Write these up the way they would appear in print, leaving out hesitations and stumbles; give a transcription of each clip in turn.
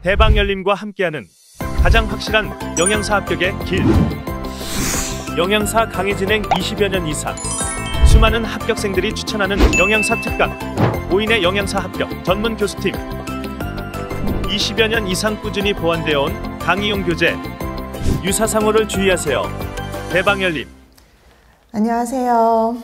대방열림과 함께하는 가장 확실한 영양사 합격의 길. 영양사 강의 진행 20여 년 이상. 수많은 합격생들이 추천하는 영양사 특강. 5인의 영양사 합격 전문 교수팀. 20여 년 이상 꾸준히 보완되어 온 강의용 교재. 유사상호를 주의하세요. 대방열림. 안녕하세요.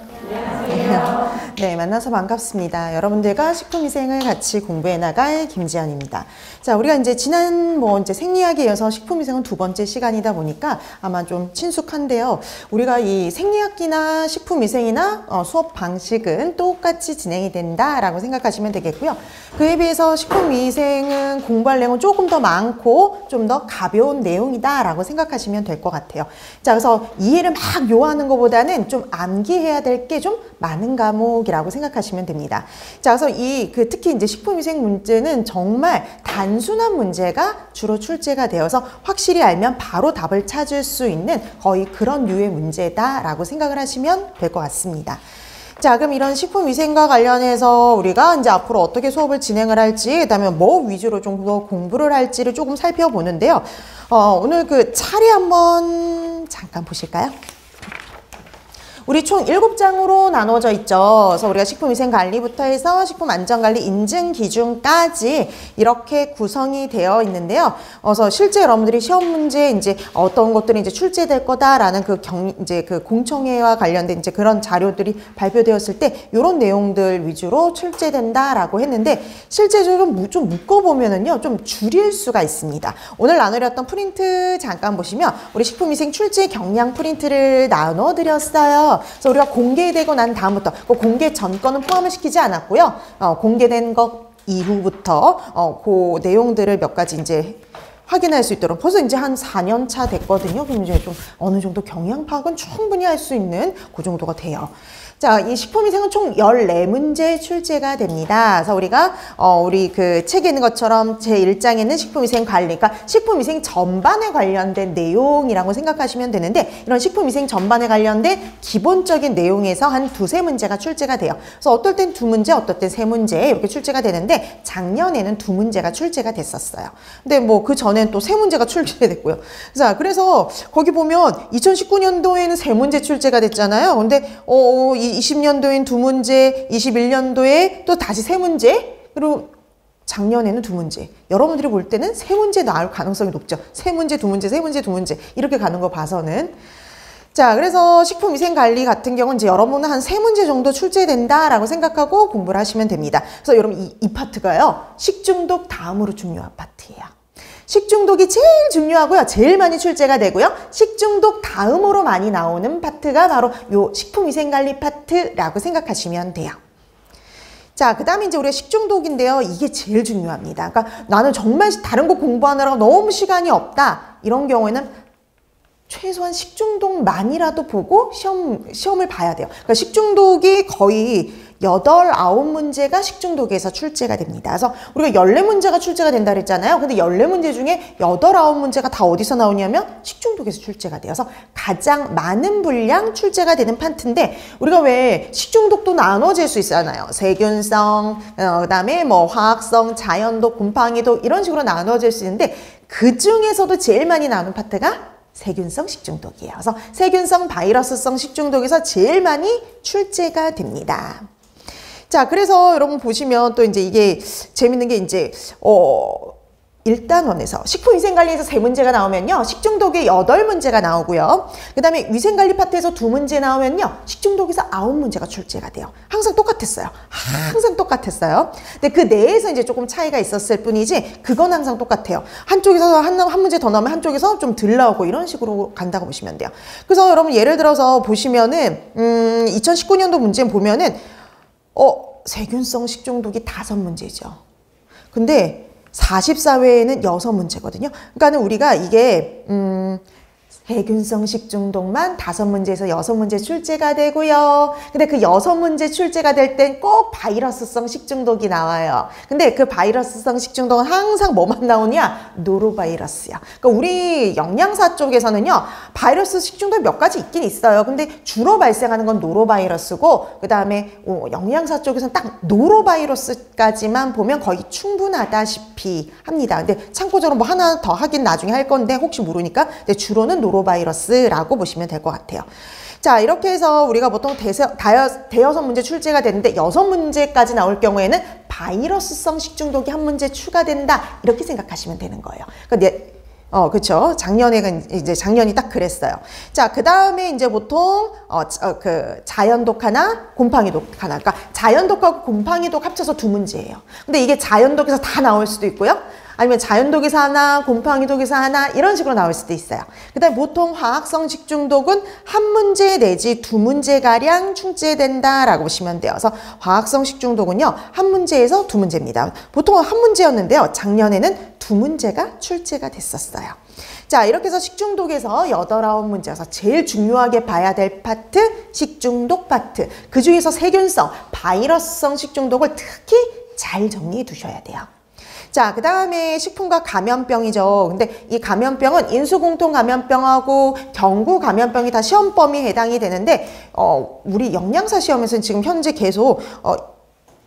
네, 만나서 반갑습니다. 여러분들과 식품위생을 같이 공부해 나갈 김지연입니다. 자, 우리가 이제 지난 생리학에 이어서 식품위생은 두 번째 시간이다 보니까 아마 좀 친숙한데요. 우리가 이 생리학기나 식품위생이나 수업 방식은 똑같이 진행이 된다라고 생각하시면 되겠고요. 그에 비해서 식품위생은 공부할 내용은 조금 더 많고 좀 더 가벼운 내용이다라고 생각하시면 될 것 같아요. 자, 그래서 이해를 막 요하는 것보다는 좀 암기해야 될 게 좀 많은 과목이라고 생각하시면 됩니다. 자, 그래서 특히 이제 식품위생 문제는 정말 단순한 문제가 주로 출제가 되어서 확실히 알면 바로 답을 찾을 수 있는 거의 그런 류의 문제다라고 생각을 하시면 될 것 같습니다. 자, 그럼 이런 식품위생과 관련해서 우리가 이제 앞으로 어떻게 수업을 진행을 할지, 그다음에 뭐 위주로 좀 더 공부를 할지를 조금 살펴보는데요. 오늘 그 차례 한번 잠깐 보실까요? 우리 총 7장으로 나눠져 있죠. 그래서 우리가 식품위생관리부터 해서 식품안전관리 인증 기준까지 이렇게 구성이 되어 있는데요. 그래서 실제 여러분들이 시험 문제에 이제 어떤 것들이 이제 출제될 거다라는 그 공청회와 관련된 이제 그런 자료들이 발표되었을 때 이런 내용들 위주로 출제된다라고 했는데 실제적으로 좀 묶어보면은요, 좀 줄일 수가 있습니다. 오늘 나누렸던 프린트 잠깐 보시면 우리 식품위생 출제 경량 프린트를 나눠드렸어요. 그래서 우리가 공개되고 난 다음부터 공개 전 거는 포함을 시키지 않았고요. 공개된 것 이후부터 그 내용들을 몇 가지 이제 확인할 수 있도록 벌써 이제 한 4년 차 됐거든요. 그럼 이제 좀 어느 정도 경향 파악은 충분히 할 수 있는 그 정도가 돼요. 자, 이 식품위생은 총 14문제 출제가 됩니다. 그래서 우리가 우리 그 책에 있는 것처럼 제1장에는 식품위생 관리, 그러니까 식품위생 전반에 관련된 내용이라고 생각하시면 되는데 이런 식품위생 전반에 관련된 기본적인 내용에서 한 두세 문제가 출제가 돼요. 그래서 어떨 땐 2문제, 어떨 땐 3문제 이렇게 출제가 되는데 작년에는 2문제가 출제가 됐었어요. 근데 뭐 그 전엔 또 3문제가 출제됐고요. 자, 그래서 거기 보면 2019년도에는 3문제 출제가 됐잖아요. 근데 20년도엔 2문제, 21년도에 또 다시 3문제, 그리고 작년에는 2문제. 여러분들이 볼 때는 3문제 나올 가능성이 높죠. 3문제, 2문제, 3문제, 2문제 이렇게 가는 거 봐서는. 자, 그래서 식품위생관리 같은 경우는 이제 여러분은 한 3문제 정도 출제된다라고 생각하고 공부를 하시면 됩니다. 그래서 여러분 이 파트가요, 식중독 다음으로 중요한 파트예요. 식중독이 제일 중요하고요. 제일 많이 출제가 되고요. 식중독 다음으로 많이 나오는 파트가 바로 요 식품위생관리 파트라고 생각하시면 돼요. 자, 그 다음에 이제 우리가 식중독인데요. 이게 제일 중요합니다. 그러니까 나는 정말 다른 거 공부하느라고 너무 시간이 없다. 이런 경우에는 최소한 식중독만이라도 보고 시험을 봐야 돼요. 그러니까 식중독이 거의 8, 9문제가 식중독에서 출제가 됩니다. 그래서 우리가 14문제가 출제가 된다 그랬잖아요. 근데 14문제 중에 8, 9문제가 다 어디서 나오냐면 식중독에서 출제가 되어서 가장 많은 분량 출제가 되는 파트인데 우리가 왜 식중독도 나눠질 수 있잖아요. 세균성, 그다음에 뭐 화학성, 자연독, 곰팡이독 이런 식으로 나눠질 수 있는데 그 중에서도 제일 많이 나오는 파트가 세균성 식중독이에요. 그래서 세균성 바이러스성 식중독에서 제일 많이 출제가 됩니다. 자, 그래서 여러분 보시면 또 이제 이게 재밌는 게 이제 1단원에서 식품위생관리에서 3문제가 나오면요. 식중독에 8문제가 나오고요. 그 다음에 위생관리 파트에서 2문제 나오면요. 식중독에서 9문제가 출제가 돼요. 항상 똑같았어요. 항상 똑같았어요. 근데 그 내에서 이제 조금 차이가 있었을 뿐이지 그건 항상 똑같아요. 한쪽에서 한 문제 더 나오면 한쪽에서 좀 덜 나오고 이런 식으로 간다고 보시면 돼요. 그래서 여러분 예를 들어서 보시면은 2019년도 문제 보면은 세균성 식중독이 5문제죠. 근데 44회에는 6문제거든요. 그러니까는 우리가 이게 세균성 식중독만 5문제에서 6문제 출제가 되고요. 근데 그 6문제 출제가 될 땐 꼭 바이러스성 식중독이 나와요. 근데 그 바이러스성 식중독은 항상 뭐만 나오냐? 노로바이러스요. 그러니까 우리 영양사 쪽에서는요, 바이러스 식중독 몇 가지 있긴 있어요. 근데 주로 발생하는 건 노로바이러스고, 그 다음에 영양사 쪽에서는 딱 노로바이러스까지만 보면 거의 충분하다시피 합니다. 근데 참고적으로 뭐 하나 더 하긴 나중에 할 건데 혹시 모르니까, 근데 주로는 노로바이러스라고 보시면 될 것 같아요. 자, 이렇게 해서 우리가 보통 대여섯 문제 출제가 되는데 6문제까지 나올 경우에는 바이러스성 식중독이 한 문제 추가된다, 이렇게 생각하시면 되는 거예요. 그러니까 그쵸. 작년이 딱 그랬어요. 자, 그 다음에 이제 보통, 자연독 하나, 곰팡이독 하나. 그러니까 자연독하고 곰팡이독 합쳐서 2문제예요. 근데 이게 자연독에서 다 나올 수도 있고요. 아니면 자연독에서 하나, 곰팡이독에서 하나, 이런 식으로 나올 수도 있어요. 그 다음에 보통 화학성 식중독은 1문제 내지 2문제가량 출제된다라고 보시면 돼요. 그래서 화학성 식중독은요, 1문제에서 2문제입니다. 보통은 1문제였는데요. 작년에는 2문제가 출제가 됐었어요. 자, 이렇게 해서 식중독에서 8, 9문제여서 제일 중요하게 봐야 될 파트, 식중독 파트. 그 중에서 세균성, 바이러스성 식중독을 특히 잘 정리해 두셔야 돼요. 자, 그 다음에 식품과 감염병이죠. 근데 이 감염병은 인수공통 감염병하고 경구 감염병이 다 시험 범위에 해당이 되는데, 우리 영양사 시험에서는 지금 현재 계속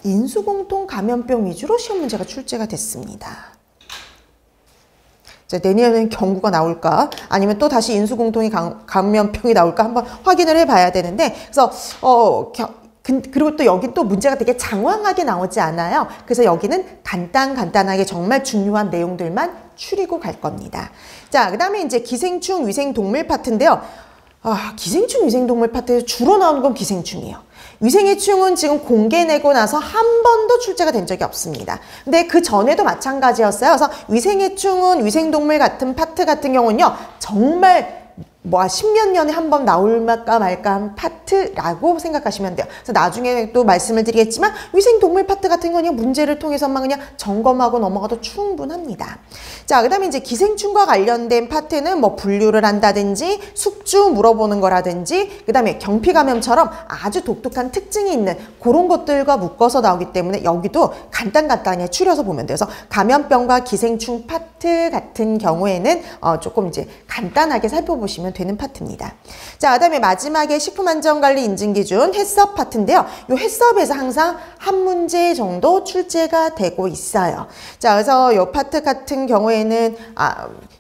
인수공통 감염병 위주로 시험 문제가 출제가 됐습니다. 자, 내년에는 경구가 나올까? 아니면 또 다시 인수공통이 감염병이 나올까? 한번 확인을 해봐야 되는데, 그래서 그리고 또 여기 또 문제가 되게 장황하게 나오지 않아요. 그래서 여기는 간단하게 정말 중요한 내용들만 추리고 갈 겁니다. 자, 그 다음에 이제 기생충, 위생동물 파트인데요. 기생충, 위생동물 파트에서 주로 나오는 건 기생충이에요. 위생해충은 지금 공개내고 나서 한 번도 출제가 된 적이 없습니다. 근데 그 전에도 마찬가지였어요. 그래서 위생해충은 위생동물 같은 파트 같은 경우는요, 정말 10몇 년에 한 번 나올까 말까 한 파트라고 생각하시면 돼요. 그래서 나중에 또 말씀을 드리겠지만 위생동물 파트 같은 거는 문제를 통해서만 그냥 점검하고 넘어가도 충분합니다. 자, 그 다음에 이제 기생충과 관련된 파트는 뭐 분류를 한다든지 숙주 물어보는 거라든지, 그 다음에 경피감염처럼 아주 독특한 특징이 있는 그런 것들과 묶어서 나오기 때문에 여기도 간단히 추려서 보면 돼요. 그래서 감염병과 기생충 파트 같은 경우에는 조금 이제 간단하게 살펴보시면 되는 파트입니다. 자, 그 다음에 마지막에 식품안전관리인증기준 해썹 파트인데요. 이 해썹에서 항상 1문제 정도 출제가 되고 있어요. 자, 그래서 이 파트 같은 경우에는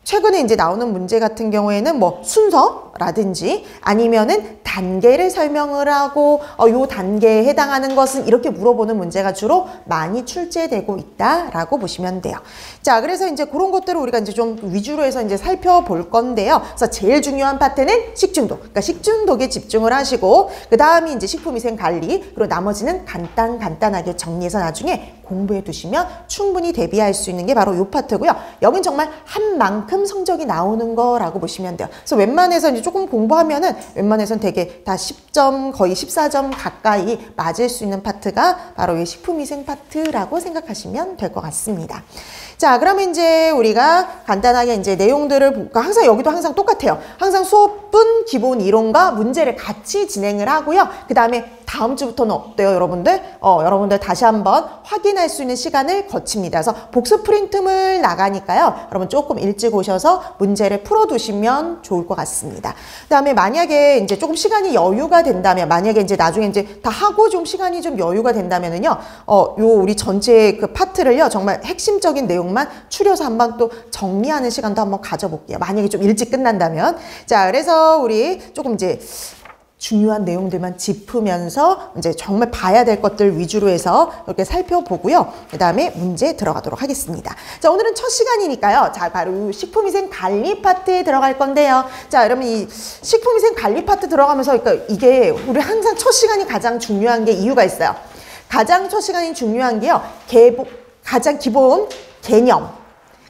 최근에 이제 나오는 문제 같은 경우에는 뭐 순서라든지 아니면은 단계를 설명을 하고 요 단계에 해당하는 것은 이렇게 물어보는 문제가 주로 많이 출제되고 있다라고 보시면 돼요. 자, 그래서 이제 그런 것들을 우리가 이제 좀 위주로 해서 이제 살펴볼 건데요. 그래서 제일 중요한 파트는 식중독. 그러니까 식중독에 집중을 하시고, 그 다음이 이제 식품위생관리, 그리고 나머지는 간단하게 정리해서 나중에 공부해 두시면 충분히 대비할 수 있는 게 바로 이 파트고요. 여긴 정말 한 만큼 성적이 나오는 거라고 보시면 돼요. 그래서 웬만해서 이제 조금 공부하면은 웬만해서는 되게 다 10점, 거의 14점 가까이 맞을 수 있는 파트가 바로 이 식품위생 파트라고 생각하시면 될 것 같습니다. 자, 그러면 이제 우리가 간단하게 이제 내용들을 볼까? 항상 여기도 항상 똑같아요. 항상 수업은 기본 이론과 문제를 같이 진행을 하고요. 그 다음에 다음 주부터는 어때요, 여러분들? 여러분들 다시 한번 확인할 수 있는 시간을 거칩니다. 그래서 복습 프린트물 나가니까요. 여러분 조금 일찍 오셔서 문제를 풀어두시면 좋을 것 같습니다. 그 다음에 만약에 이제 조금 시간이 여유가 된다면, 만약에 이제 나중에 이제 다 하고 좀 시간이 좀 여유가 된다면은요, 요 우리 전체 그 파트를요, 정말 핵심적인 내용만 추려서 한번 또 정리하는 시간도 한번 가져볼게요. 만약에 좀 일찍 끝난다면. 자, 그래서 우리 조금 이제 중요한 내용들만 짚으면서 이제 정말 봐야 될 것들 위주로 해서 이렇게 살펴보고요. 그 다음에 문제 들어가도록 하겠습니다. 자, 오늘은 첫 시간이니까요. 자, 바로 식품위생 관리 파트에 들어갈 건데요. 자, 여러분 이 식품위생 관리 파트 들어가면서 그러니까 이게 우리 항상 첫 시간이 가장 중요한 게 이유가 있어요. 가장 첫 시간이 중요한 게요. 가장 기본 개념.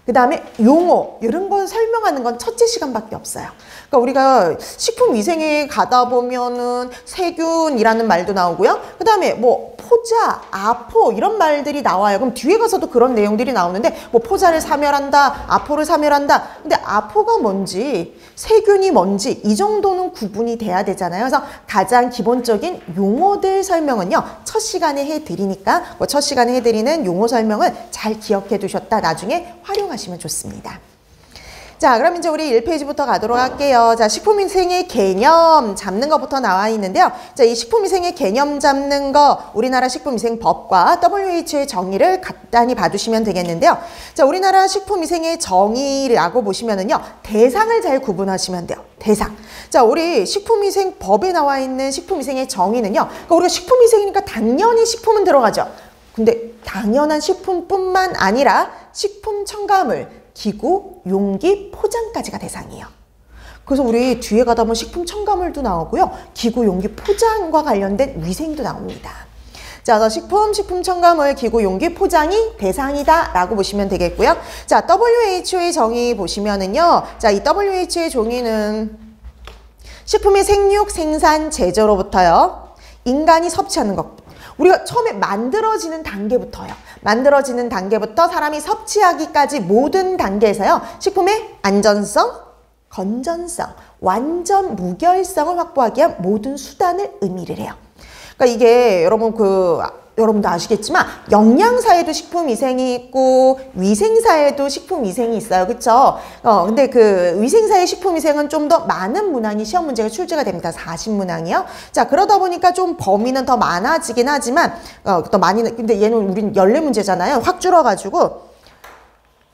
그 다음에 용어, 이런 건 설명하는 건 첫째 시간밖에 없어요. 그러니까 우리가 식품위생에 가다 보면은 세균이라는 말도 나오고요. 그 다음에 뭐 포자, 아포 이런 말들이 나와요. 그럼 뒤에 가서도 그런 내용들이 나오는데 뭐 포자를 사멸한다, 아포를 사멸한다. 근데 아포가 뭔지, 세균이 뭔지 이 정도는 구분이 돼야 되잖아요. 그래서 가장 기본적인 용어들 설명은요. 첫 시간에 해드리니까 첫 시간에 해드리는 용어 설명을 잘 기억해 두셨다 나중에 활용하시면 좋습니다. 자, 그럼 이제 우리 1페이지부터 가도록 할게요. 자, 식품위생의 개념 잡는 것부터 나와 있는데요. 자, 이 식품위생의 개념 잡는 거 우리나라 식품위생법과 WHO의 정의를 간단히 봐두시면 되겠는데요. 자, 우리나라 식품위생의 정의라고 보시면은요. 대상을 잘 구분하시면 돼요. 대상. 자, 우리 식품위생법에 나와 있는 식품위생의 정의는요. 그러니까 우리가 식품위생이니까 당연히 식품은 들어가죠. 근데 당연한 식품뿐만 아니라 식품 첨가물, 기구, 용기, 포장까지가 대상이에요. 그래서 우리 뒤에 가다 보면 식품 첨가물도 나오고요. 기구, 용기, 포장과 관련된 위생도 나옵니다. 자, 그래서 식품 첨가물, 기구, 용기, 포장이 대상이다 라고 보시면 되겠고요. 자, WHO의 정의 보시면은요. 자, 이 WHO의 정의는 식품의 생육, 생산, 제조로부터요. 인간이 섭취하는 것. 우리가 처음에 만들어지는 단계부터요. 만들어지는 단계부터 사람이 섭취하기까지 모든 단계에서요. 식품의 안전성, 건전성, 완전 무결성을 확보하기 위한 모든 수단을 의미를 해요. 그러니까 이게 여러분도 아시겠지만 영양사에도 식품위생이 있고 위생사에도 식품위생이 있어요. 그쵸? 근데 그 위생사의 식품위생은 좀 더 많은 문항이 시험 문제가 출제가 됩니다. 40문항이요. 자, 그러다 보니까 좀 범위는 더 많아지긴 하지만 근데 얘는 우린 14문제잖아요. 확 줄어가지고.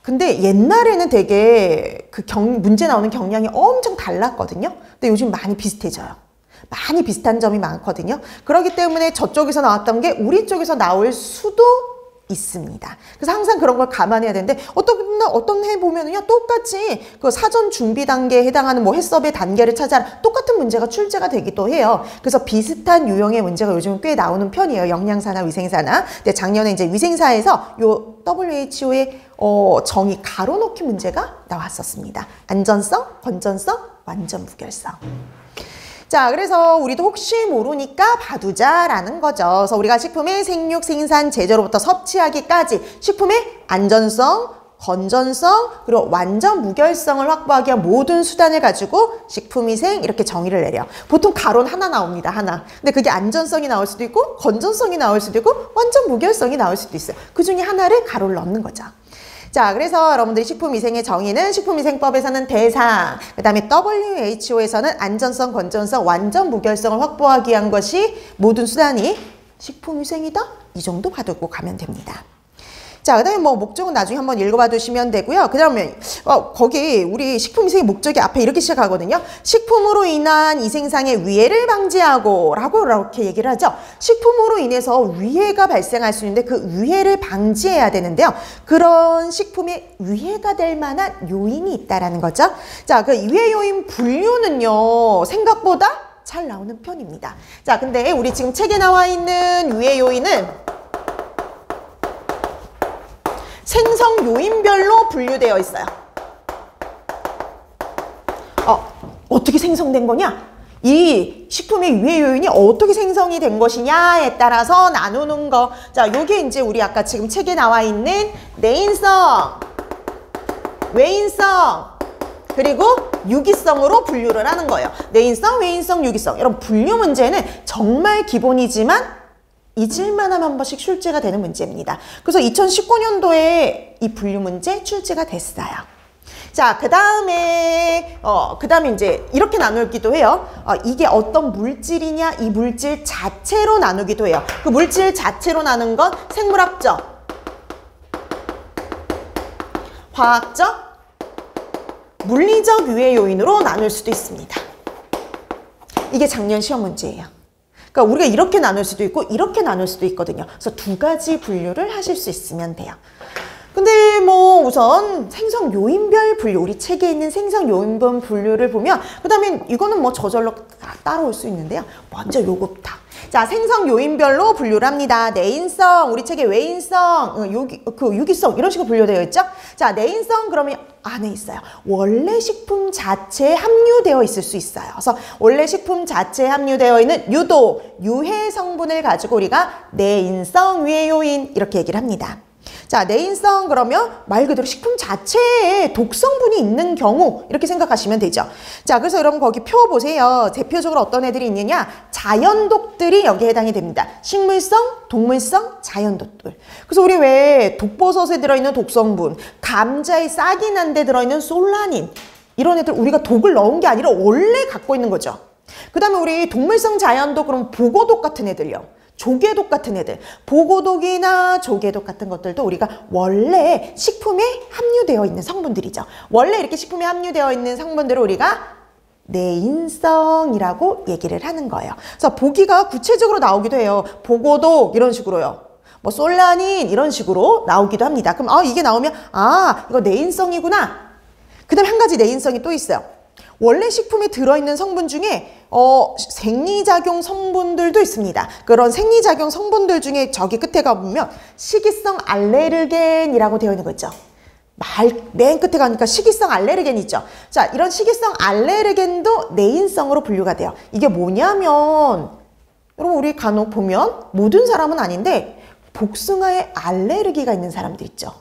근데 옛날에는 되게 문제 나오는 경향이 엄청 달랐거든요. 근데 요즘 많이 비슷해져요. 많이 비슷한 점이 많거든요. 그렇기 때문에 저쪽에서 나왔던 게 우리 쪽에서 나올 수도 있습니다. 그래서 항상 그런 걸 감안해야 되는데 어떤 해 보면은요 똑같이 그 사전 준비 단계에 해당하는 뭐 해썹의 단계를 찾아라 똑같은 문제가 출제가 되기도 해요. 그래서 비슷한 유형의 문제가 요즘 꽤 나오는 편이에요. 영양사나 위생사나. 근데 작년에 이제 위생사에서 요 WHO의 정의 가로놓기 문제가 나왔었습니다. 안전성, 건전성, 완전 무결성. 자, 그래서 우리도 혹시 모르니까 봐두자라는 거죠. 그래서 우리가 식품의 생육, 생산, 제조로부터 섭취하기까지 식품의 안전성, 건전성, 그리고 완전 무결성을 확보하기 위한 모든 수단을 가지고 식품위생 이렇게 정의를 내려요. 보통 가론 하나 나옵니다. 하나. 근데 그게 안전성이 나올 수도 있고 건전성이 나올 수도 있고 완전 무결성이 나올 수도 있어요. 그 중에 하나를 가로를 넣는 거죠. 자, 그래서 여러분들이 식품위생의 정의는 식품위생법에서는 대상, 그 다음에 WHO에서는 안전성, 건전성, 완전 무결성을 확보하기 위한 것이 모든 수단이 식품위생이다? 이 정도 봐두고 가면 됩니다. 자, 그 다음에 뭐 목적은 나중에 한번 읽어봐 두시면 되고요. 그 다음에 거기 우리 식품위생의 목적이 앞에 이렇게 시작하거든요. 식품으로 인한 이생상의 위해를 방지하고 라고 이렇게 얘기를 하죠. 식품으로 인해서 위해가 발생할 수 있는데 그 위해를 방지해야 되는데요. 그런 식품에 위해가 될 만한 요인이 있다라는 거죠. 자, 그 위해 요인 분류는요. 생각보다 잘 나오는 편입니다. 자, 근데 우리 지금 책에 나와 있는 위해 요인은 생성 요인별로 분류되어 있어요. 어떻게 생성된 거냐? 이 식품의 유해 요인이 어떻게 생성이 된 것이냐에 따라서 나누는 거. 자, 요게 이제 우리 아까 지금 책에 나와 있는 내인성, 외인성, 그리고 유기성으로 분류를 하는 거예요. 내인성, 외인성, 유기성. 여러분, 분류 문제는 정말 기본이지만 잊을만하면 한 번씩 출제가 되는 문제입니다. 그래서 2019년도에 이 분류 문제 출제가 됐어요. 자, 그 다음에 이제 이렇게 나누기도 해요. 이게 어떤 물질이냐, 이 물질 자체로 나누기도 해요. 그 물질 자체로 나눈 건 생물학적, 화학적, 물리적 유해 요인으로 나눌 수도 있습니다. 이게 작년 시험 문제예요. 그러니까 우리가 이렇게 나눌 수도 있고 이렇게 나눌 수도 있거든요. 그래서 두 가지 분류를 하실 수 있으면 돼요. 근데 뭐 우선 생성 요인별 분류, 우리 책에 있는 생성 요인별 분류를 보면 그 다음에 이거는 뭐 저절로 따라올 수 있는데요. 먼저 요거부터. 자, 생성 요인별로 분류를 합니다. 내인성, 우리 책에 외인성, 유기성 이런 식으로 분류되어 있죠. 자, 내인성 그러면 안에 있어요. 원래 식품 자체에 함유되어 있을 수 있어요. 그래서 원래 식품 자체에 함유되어 있는 유도, 유해 성분을 가지고 우리가 내인성, 유해 요인 이렇게 얘기를 합니다. 자, 내인성 그러면 말 그대로 식품 자체에 독성분이 있는 경우 이렇게 생각하시면 되죠. 자, 그래서 여러분 거기 표 보세요. 대표적으로 어떤 애들이 있느냐? 자연독들이 여기에 해당이 됩니다. 식물성, 동물성, 자연독들. 그래서 우리 왜 독버섯에 들어있는 독성분, 감자에 싹이 난 데 들어있는 솔라닌 이런 애들 우리가 독을 넣은 게 아니라 원래 갖고 있는 거죠. 그 다음에 우리 동물성 자연독 그럼 보고독 같은 애들요. 조개독 같은 애들, 보고독이나 조개독 같은 것들도 우리가 원래 식품에 함유되어 있는 성분들이죠. 원래 이렇게 식품에 함유되어 있는 성분들을 우리가 내인성이라고 얘기를 하는 거예요. 그래서 보기가 구체적으로 나오기도 해요. 보고독 이런 식으로요. 뭐 솔라닌 이런 식으로 나오기도 합니다. 그럼 이게 나오면 이거 내인성이구나. 그 다음에 한 가지 내인성이 또 있어요. 원래 식품에 들어있는 성분 중에 생리작용 성분들도 있습니다. 그런 생리작용 성분들 중에 저기 끝에 가보면 식이성 알레르겐이라고 되어 있는 거 있죠. 맨 끝에 가니까 식이성 알레르겐 있죠. 자, 이런 식이성 알레르겐도 내인성으로 분류가 돼요. 이게 뭐냐면 여러분 우리 간혹 보면 모든 사람은 아닌데 복숭아에 알레르기가 있는 사람들 있죠.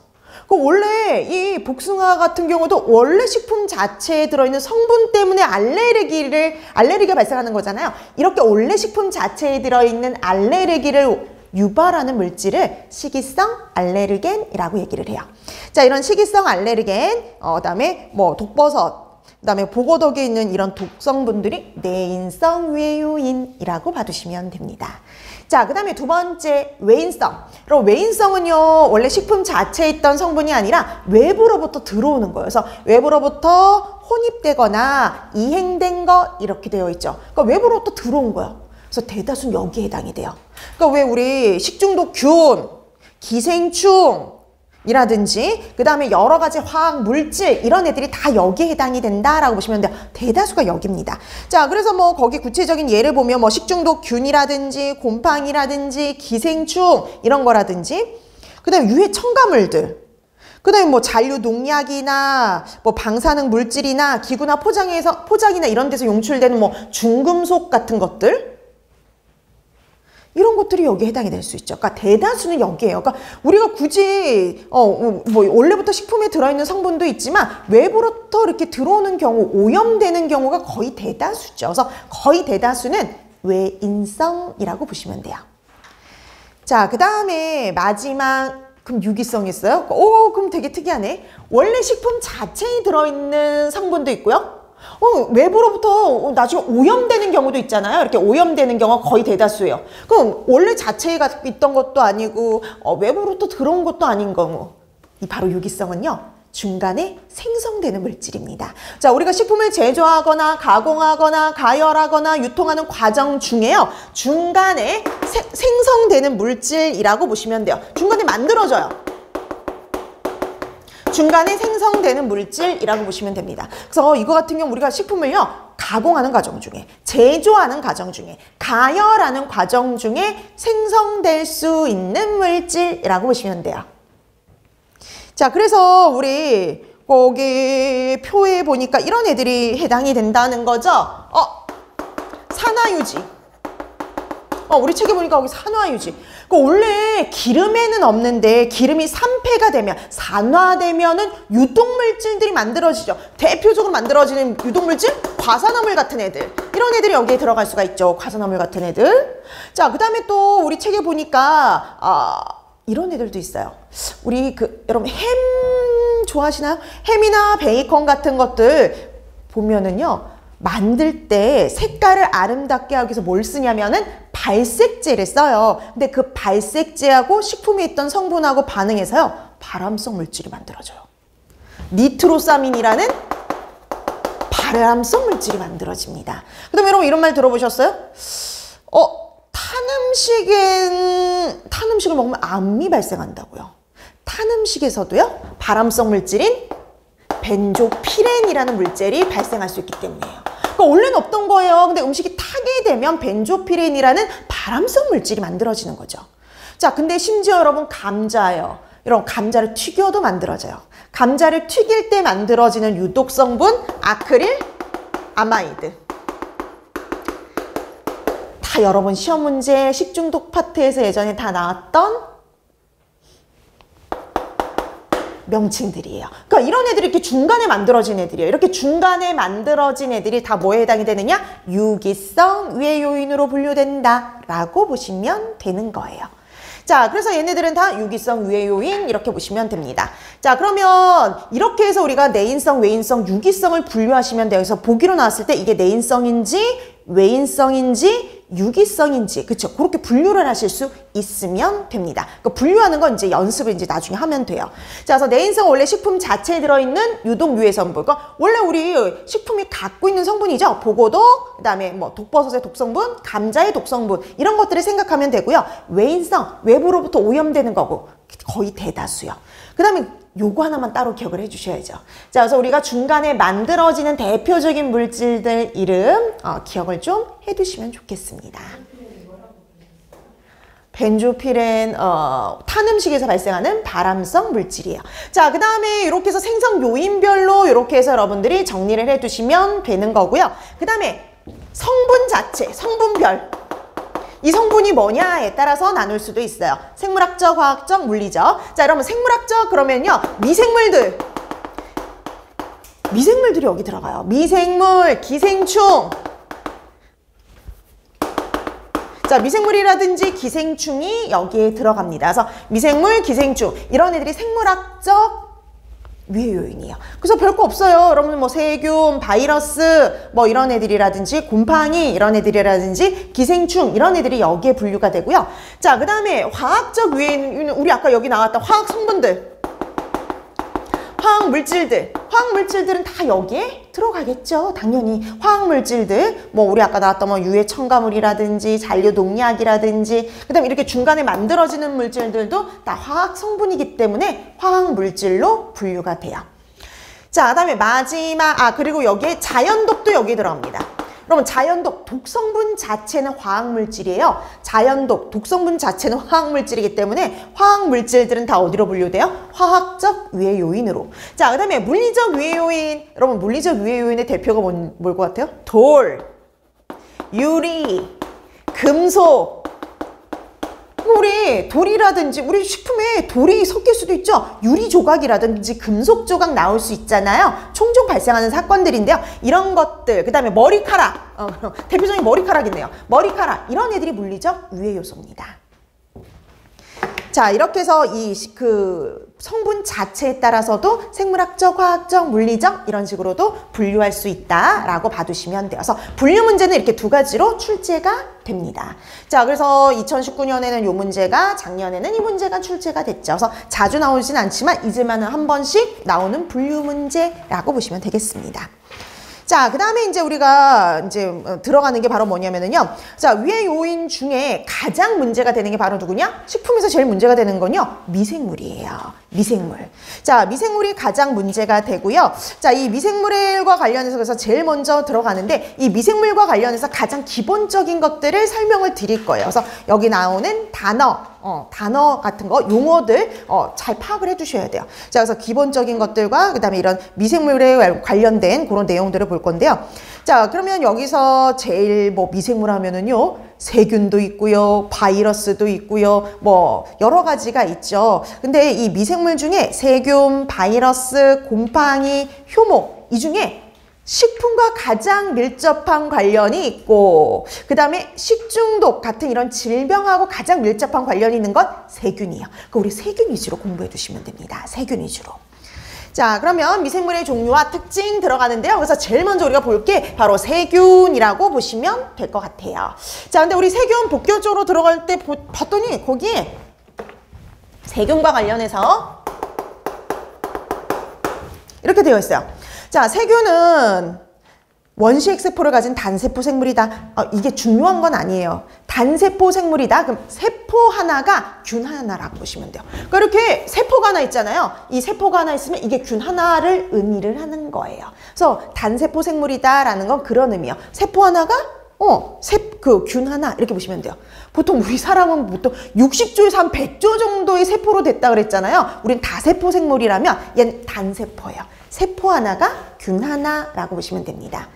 원래 이 복숭아 같은 경우도 원래 식품 자체에 들어있는 성분 때문에 알레르기가 발생하는 거잖아요. 이렇게 원래 식품 자체에 들어있는 알레르기를 유발하는 물질을 식이성 알레르겐이라고 얘기를 해요. 자, 이런 식이성 알레르겐, 그다음에 뭐 독버섯, 그다음에 보고독에 있는 이런 독성분들이 내인성 외요인이라고 봐두시면 됩니다. 자, 그 다음에 두 번째 외인성. 그럼 외인성은요 원래 식품 자체에 있던 성분이 아니라 외부로부터 들어오는 거예요. 그래서 외부로부터 혼입되거나 이행된 것 이렇게 되어 있죠. 그러니까 외부로부터 들어온 거예요. 그래서 대다수는 여기에 해당이 돼요. 그러니까 왜 우리 식중독균, 기생충 이라든지 그 다음에 여러 가지 화학 물질 이런 애들이 다 여기에 해당이 된다라고 보시면 돼요. 대다수가 여기입니다. 자, 그래서 뭐 거기 구체적인 예를 보면 뭐 식중독균이라든지 곰팡이라든지 기생충 이런 거라든지 그 다음에 유해 첨가물들 그 다음에 뭐 잔류 농약이나 뭐 방사능 물질이나 기구나 포장이나 이런 데서 용출되는 뭐 중금속 같은 것들 이런 것들이 여기에 해당이 될 수 있죠. 그러니까 대다수는 여기에요. 그러니까 우리가 굳이 뭐 원래부터 식품에 들어있는 성분도 있지만 외부로부터 이렇게 들어오는 경우, 오염되는 경우가 거의 대다수죠. 그래서 거의 대다수는 외인성이라고 보시면 돼요. 자, 그 다음에 마지막 그럼 유기성이 있어요? 그럼 되게 특이하네. 원래 식품 자체에 들어있는 성분도 있고요. 외부로부터 나중에 오염되는 경우도 있잖아요. 이렇게 오염되는 경우가 거의 대다수예요. 그럼 원래 자체에 있던 것도 아니고 외부로부터 들어온 것도 아닌 경우 이 바로 유기성은요 중간에 생성되는 물질입니다. 자, 우리가 식품을 제조하거나 가공하거나 가열하거나 유통하는 과정 중에요 중간에 생성되는 물질이라고 보시면 돼요. 중간에 만들어져요. 중간에 생성되는 물질이라고 보시면 됩니다. 그래서 이거 같은 경우 우리가 식품을요 가공하는 과정 중에, 제조하는 과정 중에, 가열하는 과정 중에 생성될 수 있는 물질이라고 보시면 돼요. 자, 그래서 우리 거기 표에 보니까 이런 애들이 해당이 된다는 거죠. 산화유지. 우리 책에 보니까 거기 산화유지. 원래 기름에는 없는데 기름이 산패가 되면 산화되면은 유독물질들이 만들어지죠. 대표적으로 만들어지는 유독물질 과산화물 같은 애들 이런 애들이 여기에 들어갈 수가 있죠. 과산화물 같은 애들. 자, 그 다음에 또 우리 책에 보니까 이런 애들도 있어요. 우리 여러분 햄 좋아하시나요? 햄이나 베이컨 같은 것들 보면은요 만들 때 색깔을 아름답게 하기 위해서 뭘 쓰냐면은 발색제를 써요. 근데 그 발색제하고 식품에 있던 성분하고 반응해서요 발암성 물질이 만들어져요. 니트로사민이라는 발암성 물질이 만들어집니다. 그 다음에 여러분 이런 말 들어보셨어요? 탄 음식을 먹으면 암이 발생한다고요. 탄 음식에서도요, 발암성 물질인 벤조피렌이라는 물질이 발생할 수 있기 때문이에요. 그러니까 원래는 없던 거예요. 근데 음식이 타게 되면 벤조피렌이라는 발암성 물질이 만들어지는 거죠. 자, 근데 심지어 여러분 감자예요. 이런 감자를 튀겨도 만들어져요. 감자를 튀길 때 만들어지는 유독 성분 아크릴 아마이드. 다 여러분 시험 문제 식중독 파트에서 예전에 다 나왔던 명칭들이에요. 그러니까 이런 애들이 이렇게 중간에 만들어진 애들이에요. 이렇게 중간에 만들어진 애들이 다 뭐에 해당이 되느냐? 유기성 위해 요인으로 분류된다라고 보시면 되는 거예요. 자, 그래서 얘네들은 다 유기성 위해 요인 이렇게 보시면 됩니다. 자, 그러면 이렇게 해서 우리가 내인성, 외인성, 유기성을 분류하시면 돼요. 그래서 보기로 나왔을 때 이게 내인성인지 외인성인지 유기성인지, 그쵸? 그렇게 분류를 하실 수 있으면 됩니다. 그러니까 분류하는 건 이제 연습을 이제 나중에 하면 돼요. 자, 그래서 내인성은 원래 식품 자체에 들어있는 유독 유해 성분. 그러니까 원래 우리 식품이 갖고 있는 성분이죠. 보고도, 그 다음에 뭐 독버섯의 독성분, 감자의 독성분, 이런 것들을 생각하면 되고요. 외인성, 외부로부터 오염되는 거고, 거의 대다수요. 그 다음에 요거 하나만 따로 기억을 해주셔야죠. 자, 그래서 우리가 중간에 만들어지는 대표적인 물질들 이름 기억을 좀 해두시면 좋겠습니다. 벤조피렌, 탄 음식에서 발생하는 발암성 물질이에요. 자, 그 다음에 이렇게 해서 생성 요인별로 이렇게 해서 여러분들이 정리를 해두시면 되는 거고요. 그 다음에 성분 자체, 성분별. 이 성분이 뭐냐에 따라서 나눌 수도 있어요. 생물학적, 화학적, 물리적. 자, 여러분 생물학적 그러면요. 미생물들이 여기 들어가요. 미생물, 기생충. 자, 미생물이라든지 기생충이 여기에 들어갑니다. 그래서 미생물, 기생충 이런 애들이 생물학적 위해 요인이에요. 그래서 별거 없어요. 여러분 뭐 세균, 바이러스 뭐 이런 애들이라든지 곰팡이 이런 애들이라든지 기생충 이런 애들이 여기에 분류가 되고요. 자, 그 다음에 화학적 위해 요인은 우리 아까 여기 나왔던 화학 성분들, 화학 물질들은 다 여기에 들어가겠죠. 당연히 화학 물질들, 뭐 우리 아까 나왔던 뭐 유해 첨가물이라든지 잔류 농약이라든지, 그다음에 이렇게 중간에 만들어지는 물질들도 다 화학 성분이기 때문에 화학 물질로 분류가 돼요. 자, 그다음에 마지막 그리고 여기에 자연독도 여기 들어갑니다. 그러면 자연독, 독성분 자체는 화학물질이에요. 자연독, 독성분 자체는 화학물질이기 때문에 화학물질들은 다 어디로 분류돼요? 화학적 위해 요인으로. 자, 그 다음에 물리적 위해 요인. 여러분 물리적 위해 요인의 대표가 뭘 것 같아요? 돌, 유리, 금속. 우리 돌이라든지 우리 식품에 돌이 섞일 수도 있죠. 유리 조각이라든지 금속 조각 나올 수 있잖아요. 종종 발생하는 사건들인데요. 이런 것들, 그 다음에 머리카락, 대표적인 머리카락이네요. 머리카락, 이런 애들이 물리적 위해 요소입니다. 자, 이렇게 해서 그 성분 자체에 따라서도 생물학적, 화학적, 물리적 이런 식으로도 분류할 수 있다라고 봐두시면 돼요. 그래서 분류 문제는 이렇게 두 가지로 출제가 됩니다. 자, 그래서 2019년에는 이 문제가, 작년에는 이 문제가 출제가 됐죠. 그래서 자주 나오진 않지만 잊을만은 한 번씩 나오는 분류 문제라고 보시면 되겠습니다. 자, 그 다음에 이제 우리가 들어가는 게 바로 뭐냐면은요. 자, 위의 요인 중에 가장 문제가 되는 게 바로 누구냐? 식품에서 제일 문제가 되는 건요. 미생물이에요. 미생물. 자, 미생물이 가장 문제가 되고요. 자, 이 미생물과 관련해서 그래서 제일 먼저 들어가는데 이 미생물과 관련해서 가장 기본적인 것들을 설명을 드릴 거예요. 그래서 여기 나오는 단어 같은 거, 용어들 잘 파악을 해두셔야 돼요. 자, 그래서 기본적인 것들과 그 다음에 이런 미생물에 관련된 그런 내용들을 볼 건데요. 자, 그러면 여기서 제일 뭐 미생물 하면은요, 세균도 있고요, 바이러스도 있고요, 뭐 여러 가지가 있죠. 근데 이 미생물 중에 세균, 바이러스, 곰팡이, 효모 이 중에 식품과 가장 밀접한 관련이 있고 그 다음에 식중독 같은 이런 질병하고 가장 밀접한 관련이 있는 건 세균이에요. 그러니까 우리 세균 위주로 공부해 두시면 됩니다. 세균 위주로. 자, 그러면 미생물의 종류와 특징 들어가는데요. 그래서 제일 먼저 우리가 볼 게 바로 세균이라고 보시면 될 것 같아요. 자, 근데 우리 세균 복교적으로 들어갈 때 봤더니 거기에 세균과 관련해서 이렇게 되어 있어요. 자, 세균은 원시 X세포를 가진 단세포 생물이다. 이게 중요한 건 아니에요. 단세포 생물이다. 그럼 세포 하나가 균 하나라고 보시면 돼요. 그러니까 이렇게 세포가 하나 있잖아요. 이 세포가 하나 있으면 이게 균 하나를 의미를 하는 거예요. 그래서 단세포 생물이다라는 건 그런 의미예요. 세포 하나가 균 하나 이렇게 보시면 돼요. 보통 우리 사람은 보통 60조에서 한 100조 정도의 세포로 됐다 그랬잖아요. 우린 다세포 생물이라면 얘는 단세포예요. 세포 하나가 균 하나라고 보시면 됩니다.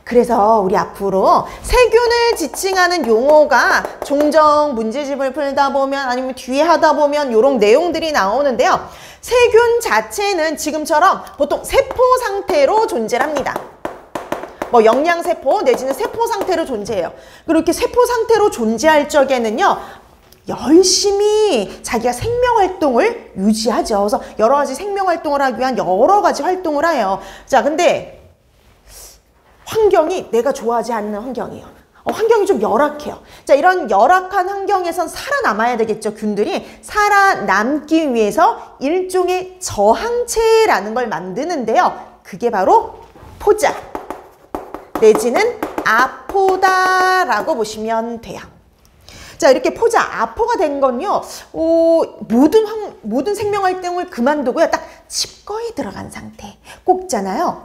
그래서 우리 앞으로 세균을 지칭하는 용어가 종종 문제집을 풀다 보면 아니면 뒤에 하다 보면 이런 내용들이 나오는데요. 세균 자체는 지금처럼 보통 세포 상태로 존재를 합니다. 뭐 영양세포 내지는 세포 상태로 존재해요. 그렇게 세포 상태로 존재할 적에는요. 열심히 자기가 생명활동을 유지하죠. 그래서 여러 가지 생명활동을 하기 위한 여러 가지 활동을 해요. 자, 근데 환경이 내가 좋아하지 않는 환경이에요. 환경이 좀 열악해요. 자, 이런 열악한 환경에선 살아남아야 되겠죠. 균들이 살아남기 위해서 일종의 저항체라는 걸 만드는데요. 그게 바로 포자 내지는 아포다라고 보시면 돼요. 자, 이렇게 포자, 아포가 된 건요, 모든 생명활동을 그만두고요, 딱 칩거에 들어간 상태. 꼭 있잖아요.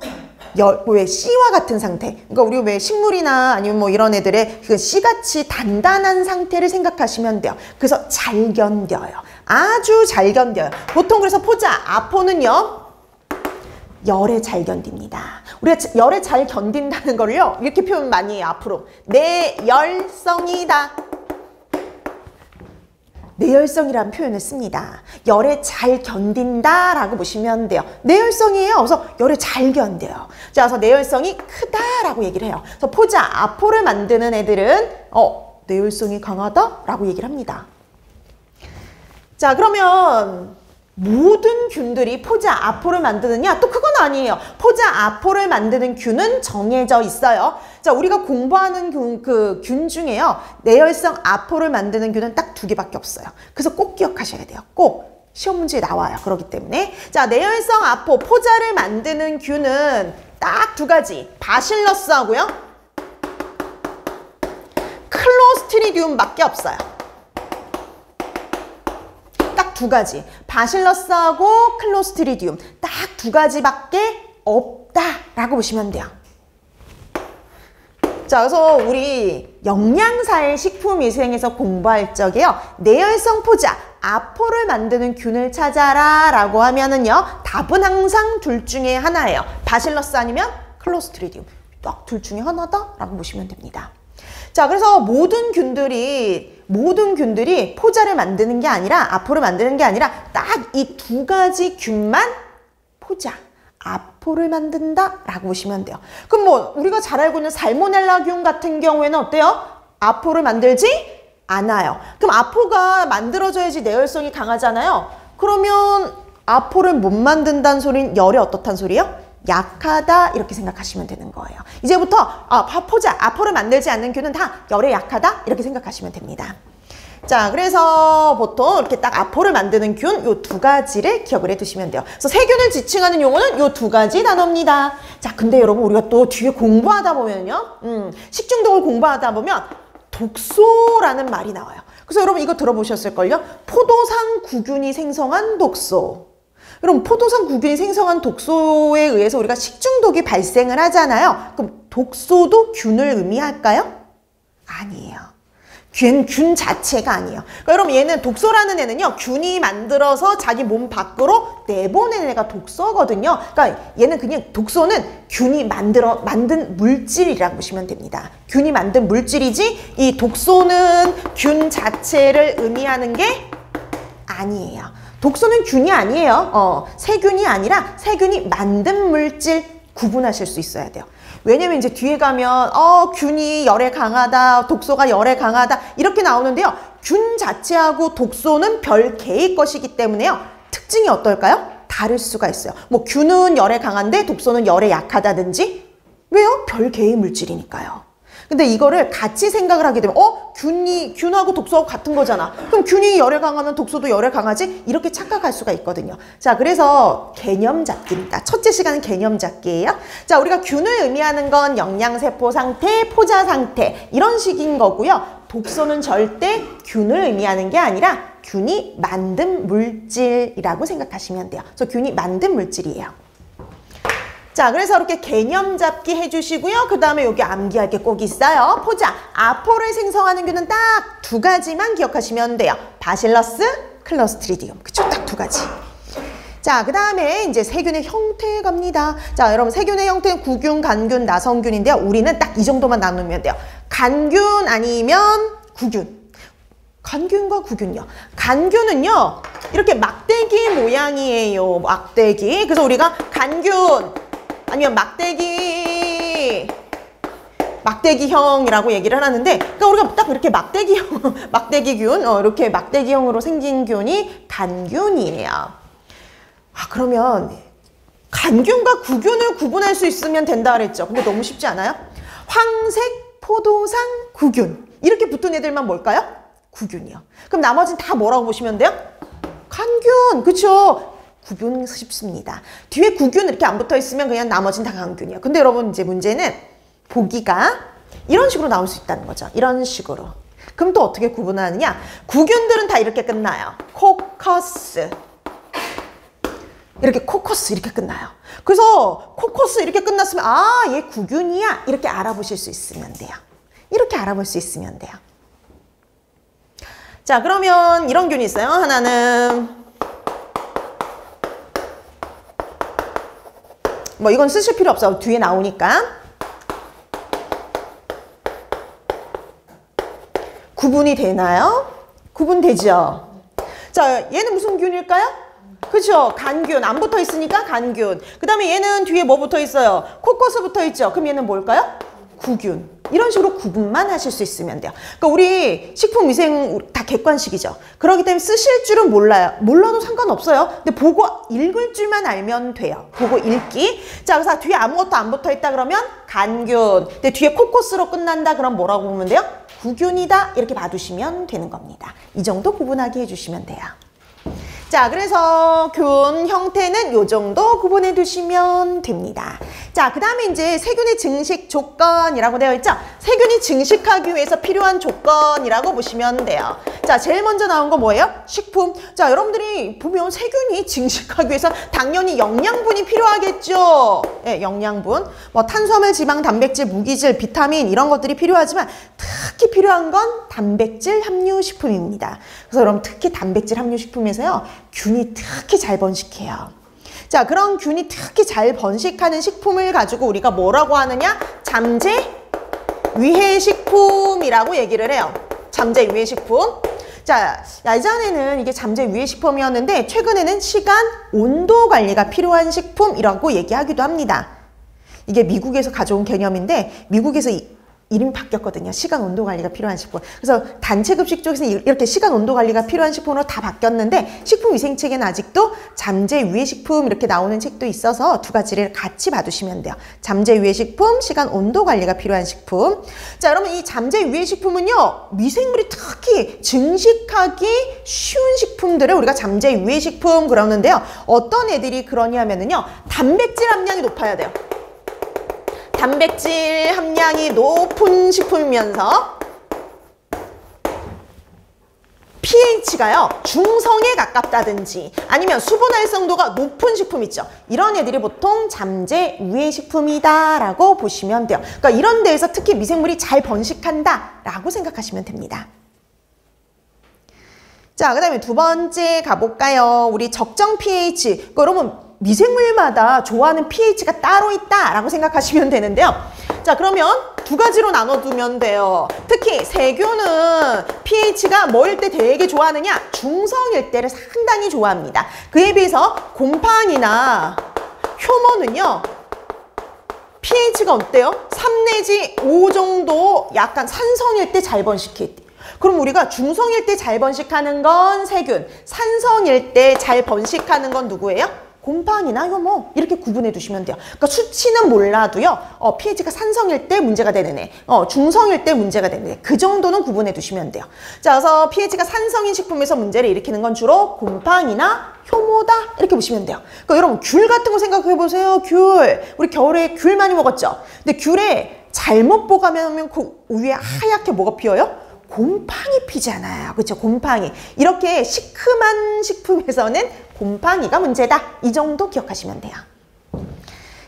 왜 씨와 같은 상태. 그러니까 우리 왜 식물이나 아니면 뭐 이런 애들의 그 씨같이 단단한 상태를 생각하시면 돼요. 그래서 잘 견뎌요. 아주 잘 견뎌요. 보통 그래서 포자, 아포는요, 열에 잘 견딥니다. 우리가 열에 잘 견딘다는 거를요, 이렇게 표현 많이 해요, 앞으로. 내열성이다. 내열성이라는 표현을 씁니다. 열에 잘 견딘다라고 보시면 돼요. 내열성이에요. 그래서 열에 잘 견뎌요. 자, 그래서 내열성이 크다라고 얘기를 해요. 그래서 포자, 아포를 만드는 애들은 내열성이 강하다라고 얘기를 합니다. 자, 그러면 모든 균들이 포자, 아포를 만드느냐? 또 그건 아니에요. 포자, 아포를 만드는 균은 정해져 있어요. 자, 우리가 공부하는 균 중에요. 내열성 아포를 만드는 균은 딱 2개밖에 없어요. 그래서 꼭 기억하셔야 돼요. 꼭 시험 문제에 나와요. 그렇기 때문에. 자, 내열성 아포, 포자를 만드는 균은 딱 2가지. 바실러스하고요. 클로스트리디움밖에 없어요. 딱 2가지. 바실러스하고 클로스트리디움. 딱 2가지밖에 없다라고 보시면 돼요. 자, 그래서 우리 영양사의 식품위생에서 공부할 적에요. 내열성 포자, 아포를 만드는 균을 찾아라 라고 하면은요. 답은 항상 둘 중에 하나예요. 바실러스 아니면 클로스트리디움. 딱 둘 중에 하나다 라고 보시면 됩니다. 자, 그래서 모든 균들이 포자를 만드는 게 아니라, 아포를 만드는 게 아니라 딱 이 2가지 균만 포자, 아포를 만든다라고 보시면 돼요. 그럼 뭐 우리가 잘 알고 있는 살모넬라균 같은 경우에는 어때요? 아포를 만들지 않아요. 그럼 아포가 만들어져야지 내열성이 강하잖아요. 그러면 아포를 못 만든다는 소리는 열이 어떻다는 소리예요? 약하다 이렇게 생각하시면 되는 거예요. 이제부터 포자, 아포를 만들지 않는 균은 다 열에 약하다 이렇게 생각하시면 됩니다. 자, 그래서 보통 이렇게 딱 아포를 만드는 균 요 2가지를 기억을 해두시면 돼요. 그래서 세균을 지칭하는 용어는 요 2가지 단어입니다. 자, 근데 여러분 우리가 또 뒤에 공부하다 보면요, 식중독을 공부하다 보면 독소라는 말이 나와요. 그래서 여러분 이거 들어보셨을걸요? 포도상 구균이 생성한 독소. 그럼 포도상 구균이 생성한 독소에 의해서 우리가 식중독이 발생을 하잖아요. 그럼 독소도 균을 의미할까요? 아니에요. 균 자체가 아니에요. 그러니까 여러분 얘는 독소라는 애는요. 균이 만들어서 자기 몸 밖으로 내보내는 애가 독소거든요. 그러니까 얘는 그냥 독소는 균이 만든 물질이라고 보시면 됩니다. 균이 만든 물질이지 이 독소는 균 자체를 의미하는 게 아니에요. 독소는 균이 아니에요. 세균이 아니라 세균이 만든 물질 구분하실 수 있어야 돼요. 왜냐면 이제 뒤에 가면 균이 열에 강하다, 독소가 열에 강하다 이렇게 나오는데요. 균 자체하고 독소는 별개의 것이기 때문에요. 특징이 어떨까요? 다를 수가 있어요. 뭐 균은 열에 강한데 독소는 열에 약하다든지. 왜요? 별개의 물질이니까요. 근데 이거를 같이 생각을 하게 되면 균하고 독소하고 같은 거잖아. 그럼 균이 열에 강하면 독소도 열에 강하지? 이렇게 착각할 수가 있거든요. 자, 그래서 개념 잡기입니다. 첫째 시간은 개념 잡기예요. 자, 우리가 균을 의미하는 건 영양세포 상태, 포자 상태 이런 식인 거고요. 독소는 절대 균을 의미하는 게 아니라 균이 만든 물질이라고 생각하시면 돼요. 그래서 균이 만든 물질이에요. 자, 그래서 이렇게 개념 잡기 해주시고요. 그 다음에 여기 암기할 게 꼭 있어요. 포자, 아포를 생성하는 균은 딱 두 가지만 기억하시면 돼요. 바실러스, 클로스트리디움. 그쵸? 딱 두 가지. 자, 그 다음에 이제 세균의 형태에 갑니다. 자, 여러분 세균의 형태는 구균, 간균, 나성균인데요. 우리는 딱 이 정도만 나누면 돼요. 간균 아니면 구균. 간균과 구균요. 간균은요, 이렇게 막대기 모양이에요. 막대기. 그래서 우리가 간균 아니면 막대기형이라고 얘기를 하는데, 그러니까 우리가 딱 이렇게 막대기균, 이렇게 막대기형으로 생긴 균이 간균이에요. 그러면 간균과 구균을 구분할 수 있으면 된다 그랬죠. 근데 너무 쉽지 않아요? 황색, 포도상, 구균. 이렇게 붙은 애들만 뭘까요? 구균이요. 그럼 나머지는 다 뭐라고 보시면 돼요? 간균, 그쵸? 구균 쉽습니다. 뒤에 구균 이렇게 안 붙어 있으면 그냥 나머지는 다 간균이에요. 근데 여러분 이제 문제는 보기가 이런 식으로 나올 수 있다는 거죠. 이런 식으로. 그럼 또 어떻게 구분하느냐? 구균들은 다 이렇게 끝나요. 코커스. 이렇게 코커스 이렇게 끝나요. 그래서 코커스 이렇게 끝났으면 얘 구균이야. 이렇게 알아보실 수 있으면 돼요. 이렇게 알아볼 수 있으면 돼요. 자, 그러면 이런 균이 있어요. 하나는 뭐 이건 쓰실 필요 없어. 뒤에 나오니까. 구분이 되나요? 구분되죠? 자, 얘는 무슨 균일까요? 그렇죠? 간균. 안 붙어 있으니까 간균. 그 다음에 얘는 뒤에 뭐 붙어 있어요? 코커스 붙어 있죠? 그럼 얘는 뭘까요? 구균. 이런 식으로 구분만 하실 수 있으면 돼요. 그러니까 우리 식품위생 다 객관식이죠. 그렇기 때문에 쓰실 줄은 몰라요. 몰라도 상관없어요. 근데 보고 읽을 줄만 알면 돼요. 보고 읽기. 자, 그래서 뒤에 아무것도 안 붙어 있다 그러면 간균. 근데 뒤에 코커스로 끝난다 그럼 뭐라고 보면 돼요? 구균이다. 이렇게 봐두시면 되는 겁니다. 이 정도 구분하게 해주시면 돼요. 자, 그래서 균 형태는 요 정도 구분해 두시면 됩니다. 자, 그 다음에 이제 세균의 증식 조건이라고 되어 있죠? 세균이 증식하기 위해서 필요한 조건이라고 보시면 돼요. 자, 제일 먼저 나온 거 뭐예요? 식품. 자, 여러분들이 보면 세균이 증식하기 위해서 당연히 영양분이 필요하겠죠? 네, 영양분. 뭐 탄수화물, 지방, 단백질, 무기질, 비타민 이런 것들이 필요하지만 특히 필요한 건 단백질 함유 식품입니다. 그래서 여러분 특히 단백질 함유 식품에서요, 균이 특히 잘 번식해요. 자, 그런 균이 특히 잘 번식하는 식품을 가지고 우리가 뭐라고 하느냐? 잠재 위해 식품이라고 얘기를 해요. 잠재 위해 식품. 자, 예전에는 이게 잠재 위해 식품이었는데 최근에는 시간, 온도 관리가 필요한 식품이라고 얘기하기도 합니다. 이게 미국에서 가져온 개념인데 미국에서 이름이 바뀌었거든요. 시간 온도 관리가 필요한 식품. 그래서 단체급식 쪽에서 이렇게 시간 온도 관리가 필요한 식품으로 다 바뀌었는데 식품위생책에는 아직도 잠재 위해 식품 이렇게 나오는 책도 있어서 두 가지를 같이 봐두시면 돼요. 잠재 위해 식품, 시간 온도 관리가 필요한 식품. 자, 여러분 이 잠재 위해 식품은요, 미생물이 특히 증식하기 쉬운 식품들을 우리가 잠재 위해 식품 그러는데요. 어떤 애들이 그러냐면요, 단백질 함량이 높아야 돼요. 단백질 함량이 높은 식품이면서 pH가요 중성에 가깝다든지 아니면 수분 활성도가 높은 식품 있죠. 이런 애들이 보통 잠재 위해 식품이다 라고 보시면 돼요. 그러니까 이런 데에서 특히 미생물이 잘 번식한다 라고 생각하시면 됩니다. 자, 그 다음에 두 번째 가볼까요? 우리 적정 pH. 그러니까 여러분 미생물마다 좋아하는 pH가 따로 있다라고 생각하시면 되는데요. 자, 그러면 두 가지로 나눠두면 돼요. 특히 세균은 pH가 뭐일 때 되게 좋아하느냐? 중성일 때를 상당히 좋아합니다. 그에 비해서 곰팡이나 효모는요, pH가 어때요? 3 내지 5 정도 약간 산성일 때 잘 번식해. 그럼 우리가 중성일 때 잘 번식하는 건 세균, 산성일 때 잘 번식하는 건 누구예요? 곰팡이나 효모 이렇게 구분해 두시면 돼요. 그러니까 수치는 몰라도요. pH가 산성일 때 문제가 되는 애, 중성일 때 문제가 되는 애, 그 정도는 구분해 두시면 돼요. 자, 그래서 pH가 산성인 식품에서 문제를 일으키는 건 주로 곰팡이나 효모다 이렇게 보시면 돼요. 그러니까 여러분 귤 같은 거 생각해 보세요. 귤, 우리 겨울에 귤 많이 먹었죠. 근데 귤에 잘못 보관하면 그 위에 하얗게 뭐가 피어요? 곰팡이 피잖아요. 그렇죠? 곰팡이. 이렇게 시큼한 식품에서는 곰팡이가 문제다. 이 정도 기억하시면 돼요.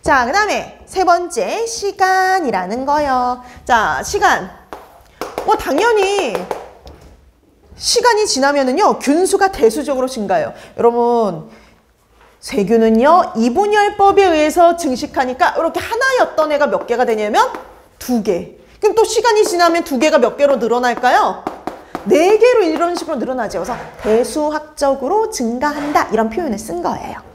자, 그 다음에 세 번째, 시간이라는 거요. 자, 시간. 당연히 시간이 지나면은요, 균수가 대수적으로 증가해요. 여러분, 세균은요, 이분열법에 의해서 증식하니까 이렇게 하나였던 애가 몇 개가 되냐면 2개. 그럼 또 시간이 지나면 2개가 몇 개로 늘어날까요? 4개로 이런 식으로 늘어나죠. 그래서 대수학적으로 증가한다. 이런 표현을 쓴 거예요.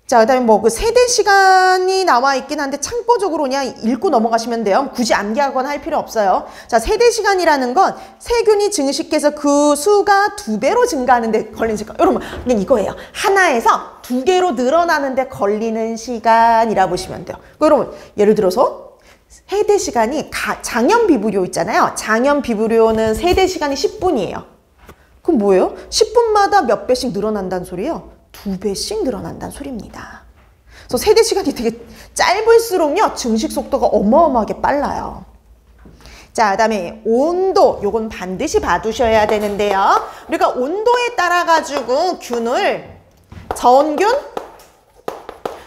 자, 그 다음에 뭐 그 세대 시간이 나와 있긴 한데 참고적으로 그냥 읽고 넘어가시면 돼요. 굳이 암기하거나 할 필요 없어요. 자, 세대 시간이라는 건 세균이 증식해서 그 수가 2배로 증가하는 데 걸리는 시간. 여러분, 그냥 이거예요. 하나에서 2개로 늘어나는 데 걸리는 시간이라 보시면 돼요. 여러분, 예를 들어서 세대 시간이 장염 비브리오 있잖아요. 장염 비브리오는 세대 시간이 10분이에요. 그럼 뭐예요? 10분마다 몇 배씩 늘어난다는 소리예요? 2배씩 늘어난다는 소리입니다. 그래서 세대 시간이 되게 짧을수록요, 증식 속도가 어마어마하게 빨라요. 자, 그 다음에 온도, 요건 반드시 봐두셔야 되는데요. 우리가 온도에 따라 가지고 균을 저온균,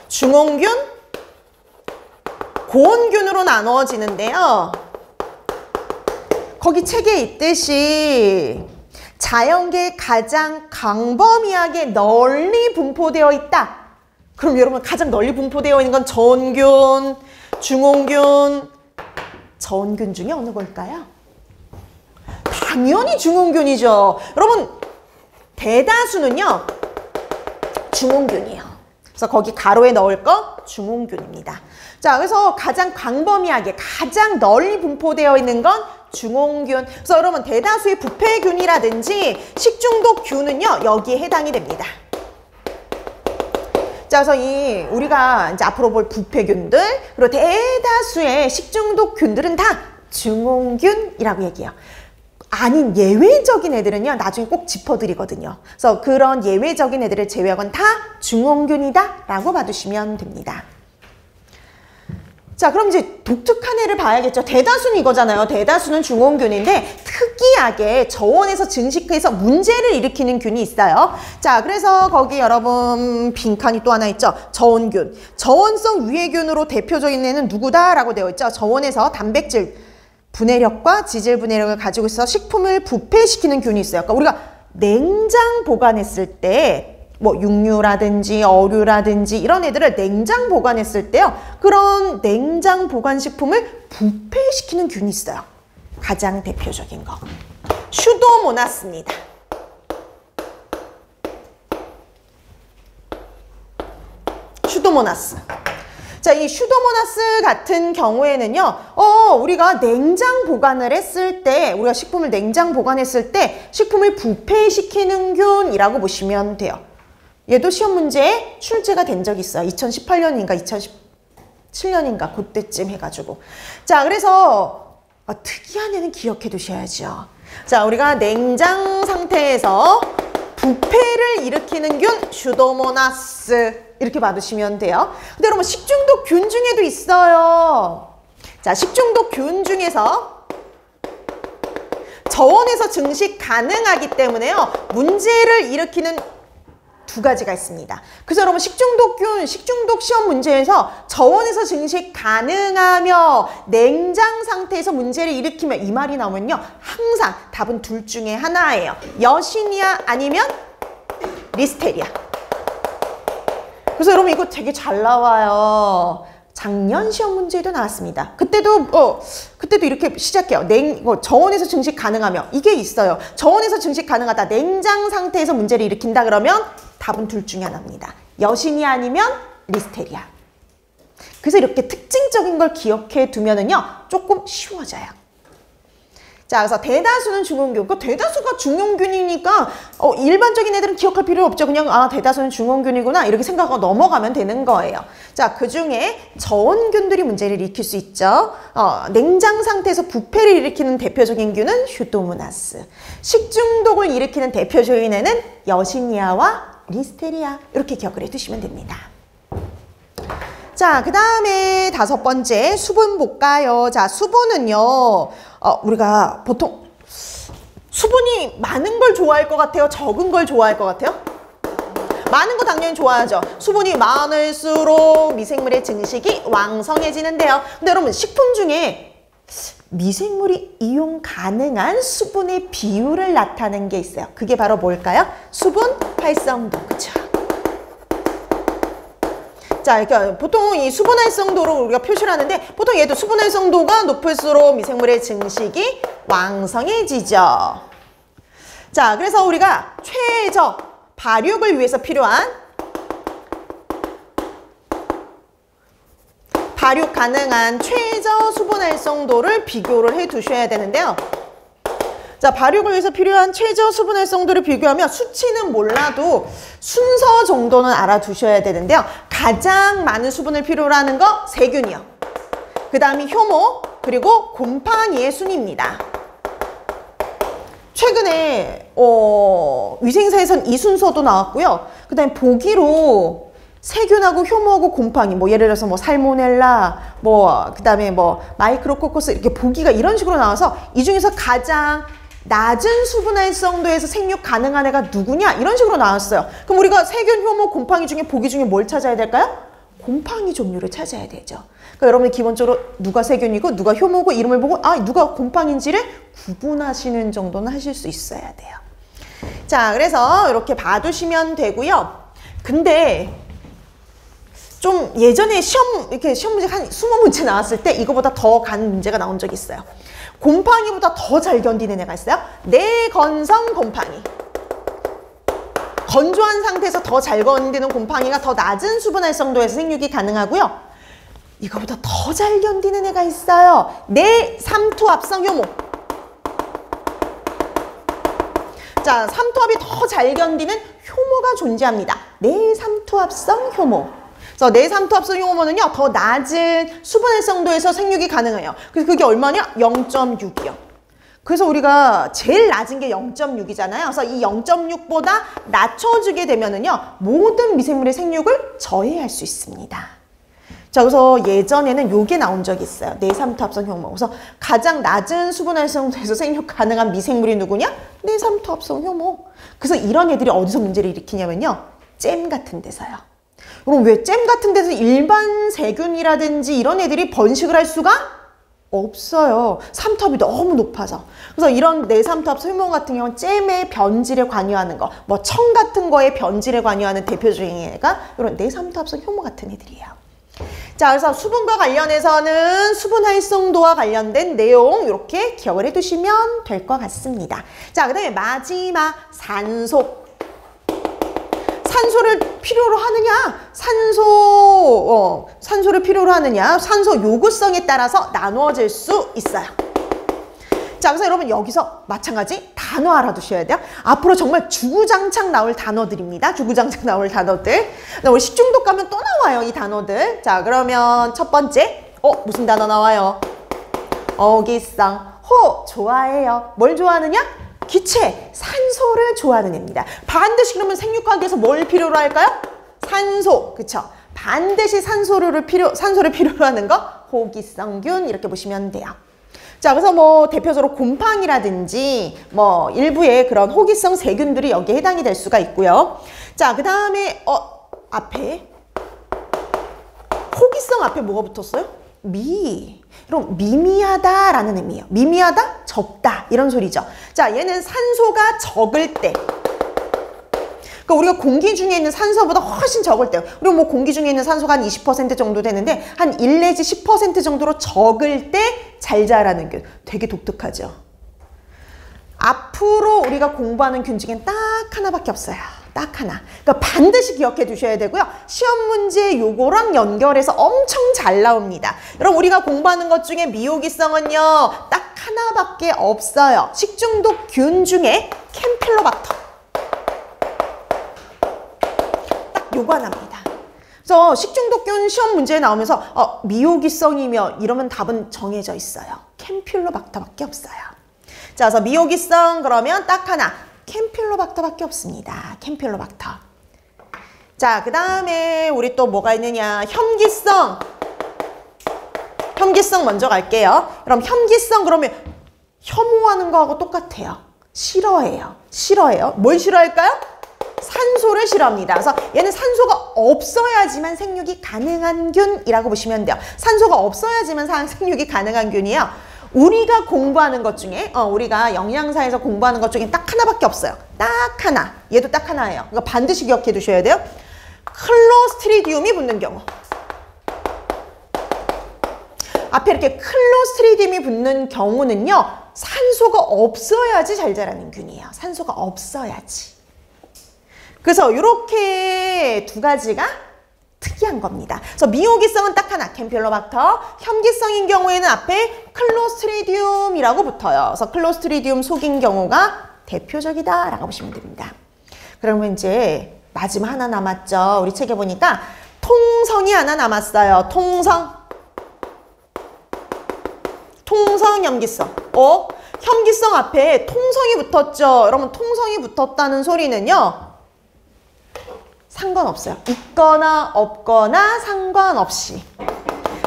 중온균, 고온균으로 나누어지는데요. 거기 책에 있듯이 자연계에 가장 광범위하게 널리 분포되어 있다. 그럼 여러분 가장 널리 분포되어 있는 건 저온균, 중온균, 저온균 중에 어느 걸까요? 당연히 중온균이죠. 여러분 대다수는요 중온균이에요. 그래서 거기 가로에 넣을 거 중온균입니다. 자, 그래서 가장 광범위하게 가장 널리 분포되어 있는 건 중온균. 그래서 여러분 대다수의 부패균이라든지 식중독균은요 여기에 해당이 됩니다. 자, 그래서 우리가 이제 앞으로 볼 부패균들 그리고 대다수의 식중독균들은 다 중온균이라고 얘기해요. 아닌 예외적인 애들은요 나중에 꼭 짚어드리거든요. 그래서 그런 예외적인 애들을 제외하고는 다 중온균이다 라고 봐두시면 됩니다. 자, 그럼 이제 독특한 애를 봐야겠죠. 대다수는 이거잖아요. 대다수는 중온균인데 특이하게 저온에서 증식해서 문제를 일으키는 균이 있어요. 자, 그래서 거기 여러분 빈칸이 또 하나 있죠. 저온균. 저온성 유해균으로 대표적인 애는 누구다라고 되어 있죠. 저온에서 단백질 분해력과 지질 분해력을 가지고 있어 식품을 부패시키는 균이 있어요. 그러니까 우리가 냉장 보관했을 때 뭐 육류라든지 어류라든지 이런 애들을 냉장 보관했을 때요. 그런 냉장 보관 식품을 부패시키는 균이 있어요. 가장 대표적인 거. 슈도모나스입니다. 슈도모나스. 자, 이 슈도모나스 같은 경우에는요, 우리가 냉장 보관을 했을 때, 우리가 식품을 냉장 보관했을 때 식품을 부패시키는 균이라고 보시면 돼요. 얘도 시험 문제에 출제가 된 적이 있어요. 2018년인가 2017년인가 그때쯤 해가지고. 자, 그래서 특이한 애는 기억해 두셔야죠. 자, 우리가 냉장 상태에서 부패를 일으키는 균 슈도모나스 이렇게 봐두시면 돼요. 근데 여러분 식중독 균 중에도 있어요. 자, 식중독 균 중에서 저온에서 증식 가능하기 때문에요. 문제를 일으키는 2가지가 있습니다. 그래서 여러분 식중독균, 식중독 시험 문제에서 저온에서 증식 가능하며 냉장 상태에서 문제를 일으키며 이 말이 나오면요. 항상 답은 둘 중에 하나예요. 여신이야 아니면 리스테리아. 그래서 여러분 이거 되게 잘 나와요. 작년 시험 문제에도 나왔습니다. 그때도 이렇게 시작해요. 저온에서 증식 가능하며 이게 있어요. 저온에서 증식 가능하다. 냉장 상태에서 문제를 일으킨다 그러면 답은 둘 중에 하나입니다. 여신이 아니면 리스테리아. 그래서 이렇게 특징적인 걸 기억해 두면은요 조금 쉬워져요. 자, 그래서 대다수는 중원균. 그 대다수가 중원균이니까 일반적인 애들은 기억할 필요 없죠. 그냥 대다수는 중원균이구나 이렇게 생각하고 넘어가면 되는 거예요. 자, 그 중에 저온균들이 문제를 일으킬 수 있죠. 냉장 상태에서 부패를 일으키는 대표적인 균은 휴도모나스. 식중독을 일으키는 대표 조인에는 여시니아와 리스테리아 이렇게 기억을 해두시면 됩니다. 자, 그 다음에 5번째 수분 볼까요? 자, 수분은요. 우리가 보통 수분이 많은 걸 좋아할 것 같아요? 적은 걸 좋아할 것 같아요? 많은 거 당연히 좋아하죠. 수분이 많을수록 미생물의 증식이 왕성해지는데요. 근데 여러분 식품 중에 미생물이 이용 가능한 수분의 비율을 나타내는 게 있어요. 그게 바로 뭘까요? 수분 활성도. 그쵸? 자, 그러니까 보통 이 수분 활성도로 우리가 표시를 하는데 보통 얘도 수분 활성도가 높을수록 미생물의 증식이 왕성해지죠. 자, 그래서 우리가 최저 발육을 위해서 필요한 발육 가능한 최저 수분 활성도를 비교를 해 두셔야 되는데요. 자, 발육을 위해서 필요한 최저 수분 활성도를 비교하면 수치는 몰라도 순서 정도는 알아두셔야 되는데요. 가장 많은 수분을 필요로 하는 거 세균이요. 그 다음이 효모, 그리고 곰팡이의 순입니다. 최근에 위생사에선 이 순서도 나왔고요. 그 다음에 보기로 세균하고 효모하고 곰팡이, 예를 들어서 살모넬라, 그 다음에 마이크로코커스 이렇게 보기가 이런 식으로 나와서 이 중에서 가장 낮은 수분 활성도에서 생육 가능한 애가 누구냐? 이런 식으로 나왔어요. 그럼 우리가 세균, 효모, 곰팡이 중에 보기 중에 뭘 찾아야 될까요? 곰팡이 종류를 찾아야 되죠. 그러니까 여러분이 기본적으로 누가 세균이고 누가 효모고 이름을 보고 누가 곰팡이인지를 구분하시는 정도는 하실 수 있어야 돼요. 자, 그래서 이렇게 봐두시면 되고요. 근데 좀 예전에 이렇게 시험 문제 한 20문제 나왔을 때 이거보다 더 간 문제가 나온 적이 있어요. 곰팡이보다 더 잘 견디는 애가 있어요. 내건성 곰팡이. 건조한 상태에서 더 잘 견디는 곰팡이가 더 낮은 수분 활성도에서 생육이 가능하고요. 이거보다 더 잘 견디는 애가 있어요. 내삼투압성 효모. 자, 삼투압이 더 잘 견디는 효모가 존재합니다. 내삼투압성 효모. 그래서 내삼투압성 효모는요, 더 낮은 수분 활성도에서 생육이 가능해요. 그래서 그게 얼마냐? 0.6이요. 그래서 우리가 제일 낮은 게 0.6이잖아요. 그래서 이 0.6보다 낮춰주게 되면은요, 모든 미생물의 생육을 저해할 수 있습니다. 자, 그래서 예전에는 요게 나온 적이 있어요. 내삼투압성 효모. 그래서 가장 낮은 수분 활성도에서 생육 가능한 미생물이 누구냐? 내삼투압성 효모. 그래서 이런 애들이 어디서 문제를 일으키냐면요, 잼 같은 데서요. 그럼 왜 잼 같은 데서 일반 세균이라든지 이런 애들이 번식을 할 수가 없어요. 삼투압이 너무 높아서. 그래서 이런 내삼투압 효모 같은 경우는 잼의 변질에 관여하는 거, 청 같은 거에 변질에 관여하는 대표적인 애가 이런 내삼투압성 효모 같은 애들이에요. 자, 그래서 수분과 관련해서는 수분 활성도와 관련된 내용 이렇게 기억을 해두시면 될 것 같습니다. 자, 그 다음에 마지막 산소. 산소를 필요로 하느냐? 산소를 필요로 하느냐? 산소 요구성에 따라서 나누어질 수 있어요. 자, 그래서 여러분 여기서 마찬가지 단어 알아두셔야 돼요. 앞으로 정말 주구장창 나올 단어들입니다. 주구장창 나올 단어들. 우리 식중독 가면 또 나와요, 이 단어들. 자, 그러면 첫 번째, 무슨 단어 나와요? 어기성. 좋아해요. 뭘 좋아하느냐? 기체, 산소를 좋아하는 애입니다. 반드시 그러면 생육하기 위해서 뭘 필요로 할까요? 산소, 그쵸? 반드시 산소를 필요로 하는 거 호기성균 이렇게 보시면 돼요. 자, 그래서 대표적으로 곰팡이라든지 일부의 그런 호기성 세균들이 여기에 해당이 될 수가 있고요. 자, 그 다음에 앞에 호기성 앞에 뭐가 붙었어요? 그럼 미미하다라는 의미예요. 미미하다, 적다 이런 소리죠. 자, 얘는 산소가 적을 때, 그러니까 우리가 공기 중에 있는 산소보다 훨씬 적을 때요. 그리고 공기 중에 있는 산소가 한 20% 정도 되는데 한 1 내지 10% 정도로 적을 때 잘 자라는 균. 되게 독특하죠. 앞으로 우리가 공부하는 균 중엔 딱 하나밖에 없어요. 딱 하나. 그러니까 반드시 기억해 두셔야 되고요. 시험 문제 요거랑 연결해서 엄청 잘 나옵니다. 여러분 우리가 공부하는 것 중에 미호기성은요, 딱 하나밖에 없어요. 식중독균 중에 캠필로박터. 딱 요거 하나입니다. 그래서 식중독균 시험 문제에 나오면서 미오기성이며 이러면 답은 정해져 있어요. 캠필로박터밖에 없어요. 자, 그래서 미오기성 그러면 딱 하나. 캠필로박터밖에 없습니다. 캠필로박터. 자, 그 다음에 우리 또 뭐가 있느냐. 혐기성. 혐기성 먼저 갈게요. 그럼 혐기성 그러면 혐오하는 거하고 똑같아요. 싫어해요. 싫어해요. 뭘 싫어할까요? 산소를 싫어합니다. 그래서 얘는 산소가 없어야지만 생육이 가능한 균이라고 보시면 돼요. 산소가 없어야지만 생육이 가능한 균이에요. 우리가 공부하는 것 중에 우리가 영양사에서 공부하는 것 중에 딱 하나밖에 없어요. 딱 하나. 얘도 딱 하나예요. 이거 반드시 기억해 두셔야 돼요. 클로스트리디움이 붙는 경우. 앞에 이렇게 클로스트리디움이 붙는 경우는요. 산소가 없어야지 잘 자라는 균이에요. 산소가 없어야지. 그래서 이렇게 두 가지가 특이한 겁니다. 그래서 미오기성은 딱 하나, 캠필로박터. 혐기성인 경우에는 앞에 클로스트리디움이라고 붙어요. 그래서 클로스트리디움 속인 경우가 대표적이다라고 보시면 됩니다. 그러면 이제 마지막 하나 남았죠. 우리 책에 보니까 통성이 하나 남았어요. 통성 혐기성. 혐기성 앞에 통성이 붙었죠. 여러분 통성이 붙었다는 소리는요. 상관없어요. 있거나 없거나 상관없이.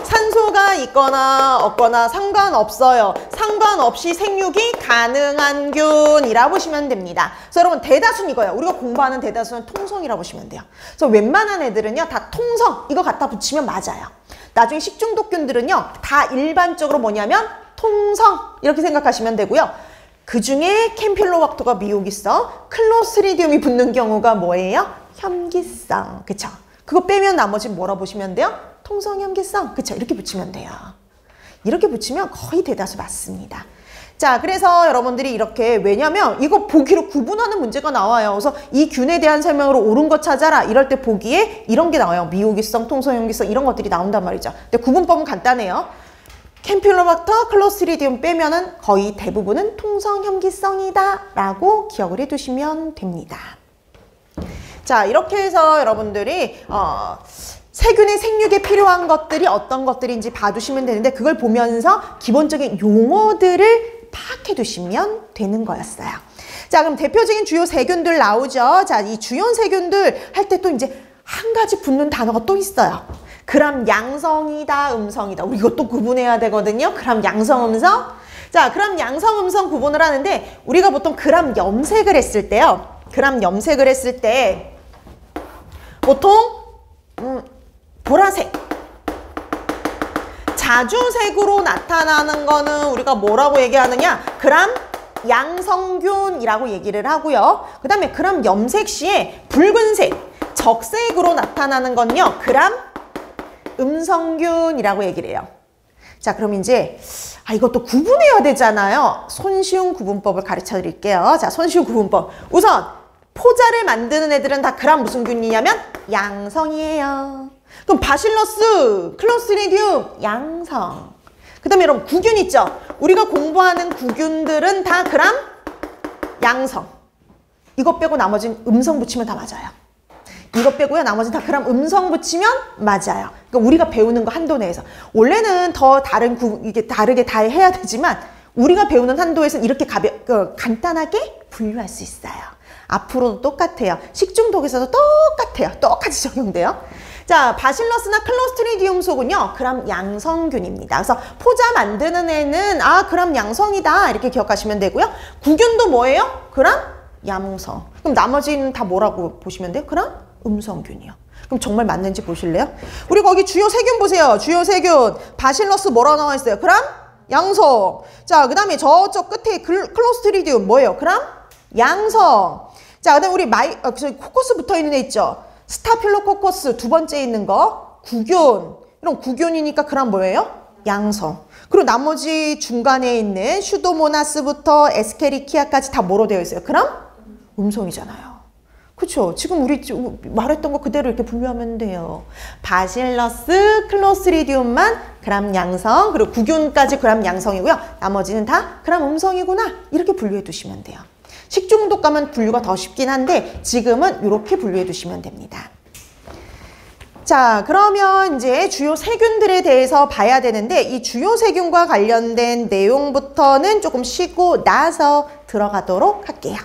산소가 있거나 없거나 상관없어요. 상관없이 생육이 가능한 균이라 보시면 됩니다. 그래서 여러분 대다수는 이거예요. 우리가 공부하는 대다수는 통성이라 보시면 돼요. 그래서 웬만한 애들은요. 다 통성 이거 갖다 붙이면 맞아요. 나중에 식중독균들은요. 다 일반적으로 뭐냐면 통성 이렇게 생각하시면 되고요. 그 중에 캠필로박터가 미오기성, 클로스트리디움이 붙는 경우가 뭐예요? 혐기성. 그쵸? 그거 빼면 나머지는 뭐라 보시면 돼요? 통성, 혐기성. 그쵸? 이렇게 붙이면 돼요. 이렇게 붙이면 거의 대다수 맞습니다. 자, 그래서 여러분들이 이렇게 왜냐면 이거 보기로 구분하는 문제가 나와요. 그래서 이 균에 대한 설명으로 옳은 거 찾아라. 이럴 때 보기에 이런 게 나와요. 미오기성, 통성, 혐기성 이런 것들이 나온단 말이죠. 근데 구분법은 간단해요. 캠필로박터, 클로스트리디움 빼면은 거의 대부분은 통성, 혐기성이다 라고 기억을 해두시면 됩니다. 자, 이렇게 해서 여러분들이 세균의 생육에 필요한 것들이 어떤 것들인지 봐두시면 되는데 그걸 보면서 기본적인 용어들을 파악해 두시면 되는 거였어요. 자, 그럼 대표적인 주요 세균들 나오죠. 자, 이 주요 세균들 할 때 또 이제 한 가지 붙는 단어가 또 있어요. 그람 양성이다, 음성이다. 우리 이것도 구분해야 되거든요. 그람 양성, 음성. 자, 그람 양성, 음성 구분을 하는데 우리가 보통 그람 염색을 했을 때요. 그람 염색을 했을 때 보통 보라색, 자주색으로 나타나는 거는 우리가 뭐라고 얘기하느냐? 그람 양성균이라고 얘기를 하고요. 그 다음에 그람 염색 시에 붉은색, 적색으로 나타나는 건요. 그람 음성균이라고 얘기를 해요. 자, 그럼 이제 이것도 구분해야 되잖아요. 손쉬운 구분법을 가르쳐 드릴게요. 자, 손쉬운 구분법. 우선 포자를 만드는 애들은 다 그람 무슨 균이냐면 양성이에요. 그럼 바실러스, 클로스트리디움 양성. 그 다음에 여러분 구균 있죠? 우리가 공부하는 구균들은 다 그람 양성. 이거 빼고 나머지는 음성 붙이면 다 맞아요. 이거 빼고요. 나머지는 다 그람 음성 붙이면 맞아요. 그러니까 우리가 배우는 거 한도 내에서. 원래는 더 이게 다르게 다 해야 되지만 우리가 배우는 한도에서는 이렇게 간단하게 분류할 수 있어요. 앞으로도 똑같아요. 식중독에서도 똑같아요. 똑같이 적용돼요. 자, 바실러스나 클로스트리디움 속은요. 그람 양성균입니다. 그래서 포자 만드는 애는 그람 양성이다. 이렇게 기억하시면 되고요. 구균도 뭐예요? 그람 양성. 그럼 나머지는 다 뭐라고 보시면 돼요? 그람 음성균이요. 그럼 정말 맞는지 보실래요? 우리 거기 주요 세균 보세요. 주요 세균. 바실러스 뭐라고 나와 있어요? 그람 양성. 자, 그 다음에 저쪽 끝에 클로스트리디움 뭐예요? 그람 양성. 자, 그 다음에 우리 코커스 붙어 있는 애 있죠? 스타필로코커스 두 번째 있는 거 구균. 이런 구균이니까 그람 뭐예요? 양성. 그리고 나머지 중간에 있는 슈도모나스부터 에스케리키아까지 다 뭐로 되어 있어요? 그람 음성이잖아요. 그쵸? 지금 우리 말했던 거 그대로 이렇게 분류하면 돼요. 바실러스, 클로스리디움만 그람 양성, 그리고 구균까지 그람 양성이고요. 나머지는 다 그람 음성이구나. 이렇게 분류해 두시면 돼요. 식중독 감은 분류가 더 쉽긴 한데 지금은 이렇게 분류해 두시면 됩니다. 자, 그러면 이제 주요 세균들에 대해서 봐야 되는데 이 주요 세균과 관련된 내용부터는 조금 쉬고 나서 들어가도록 할게요.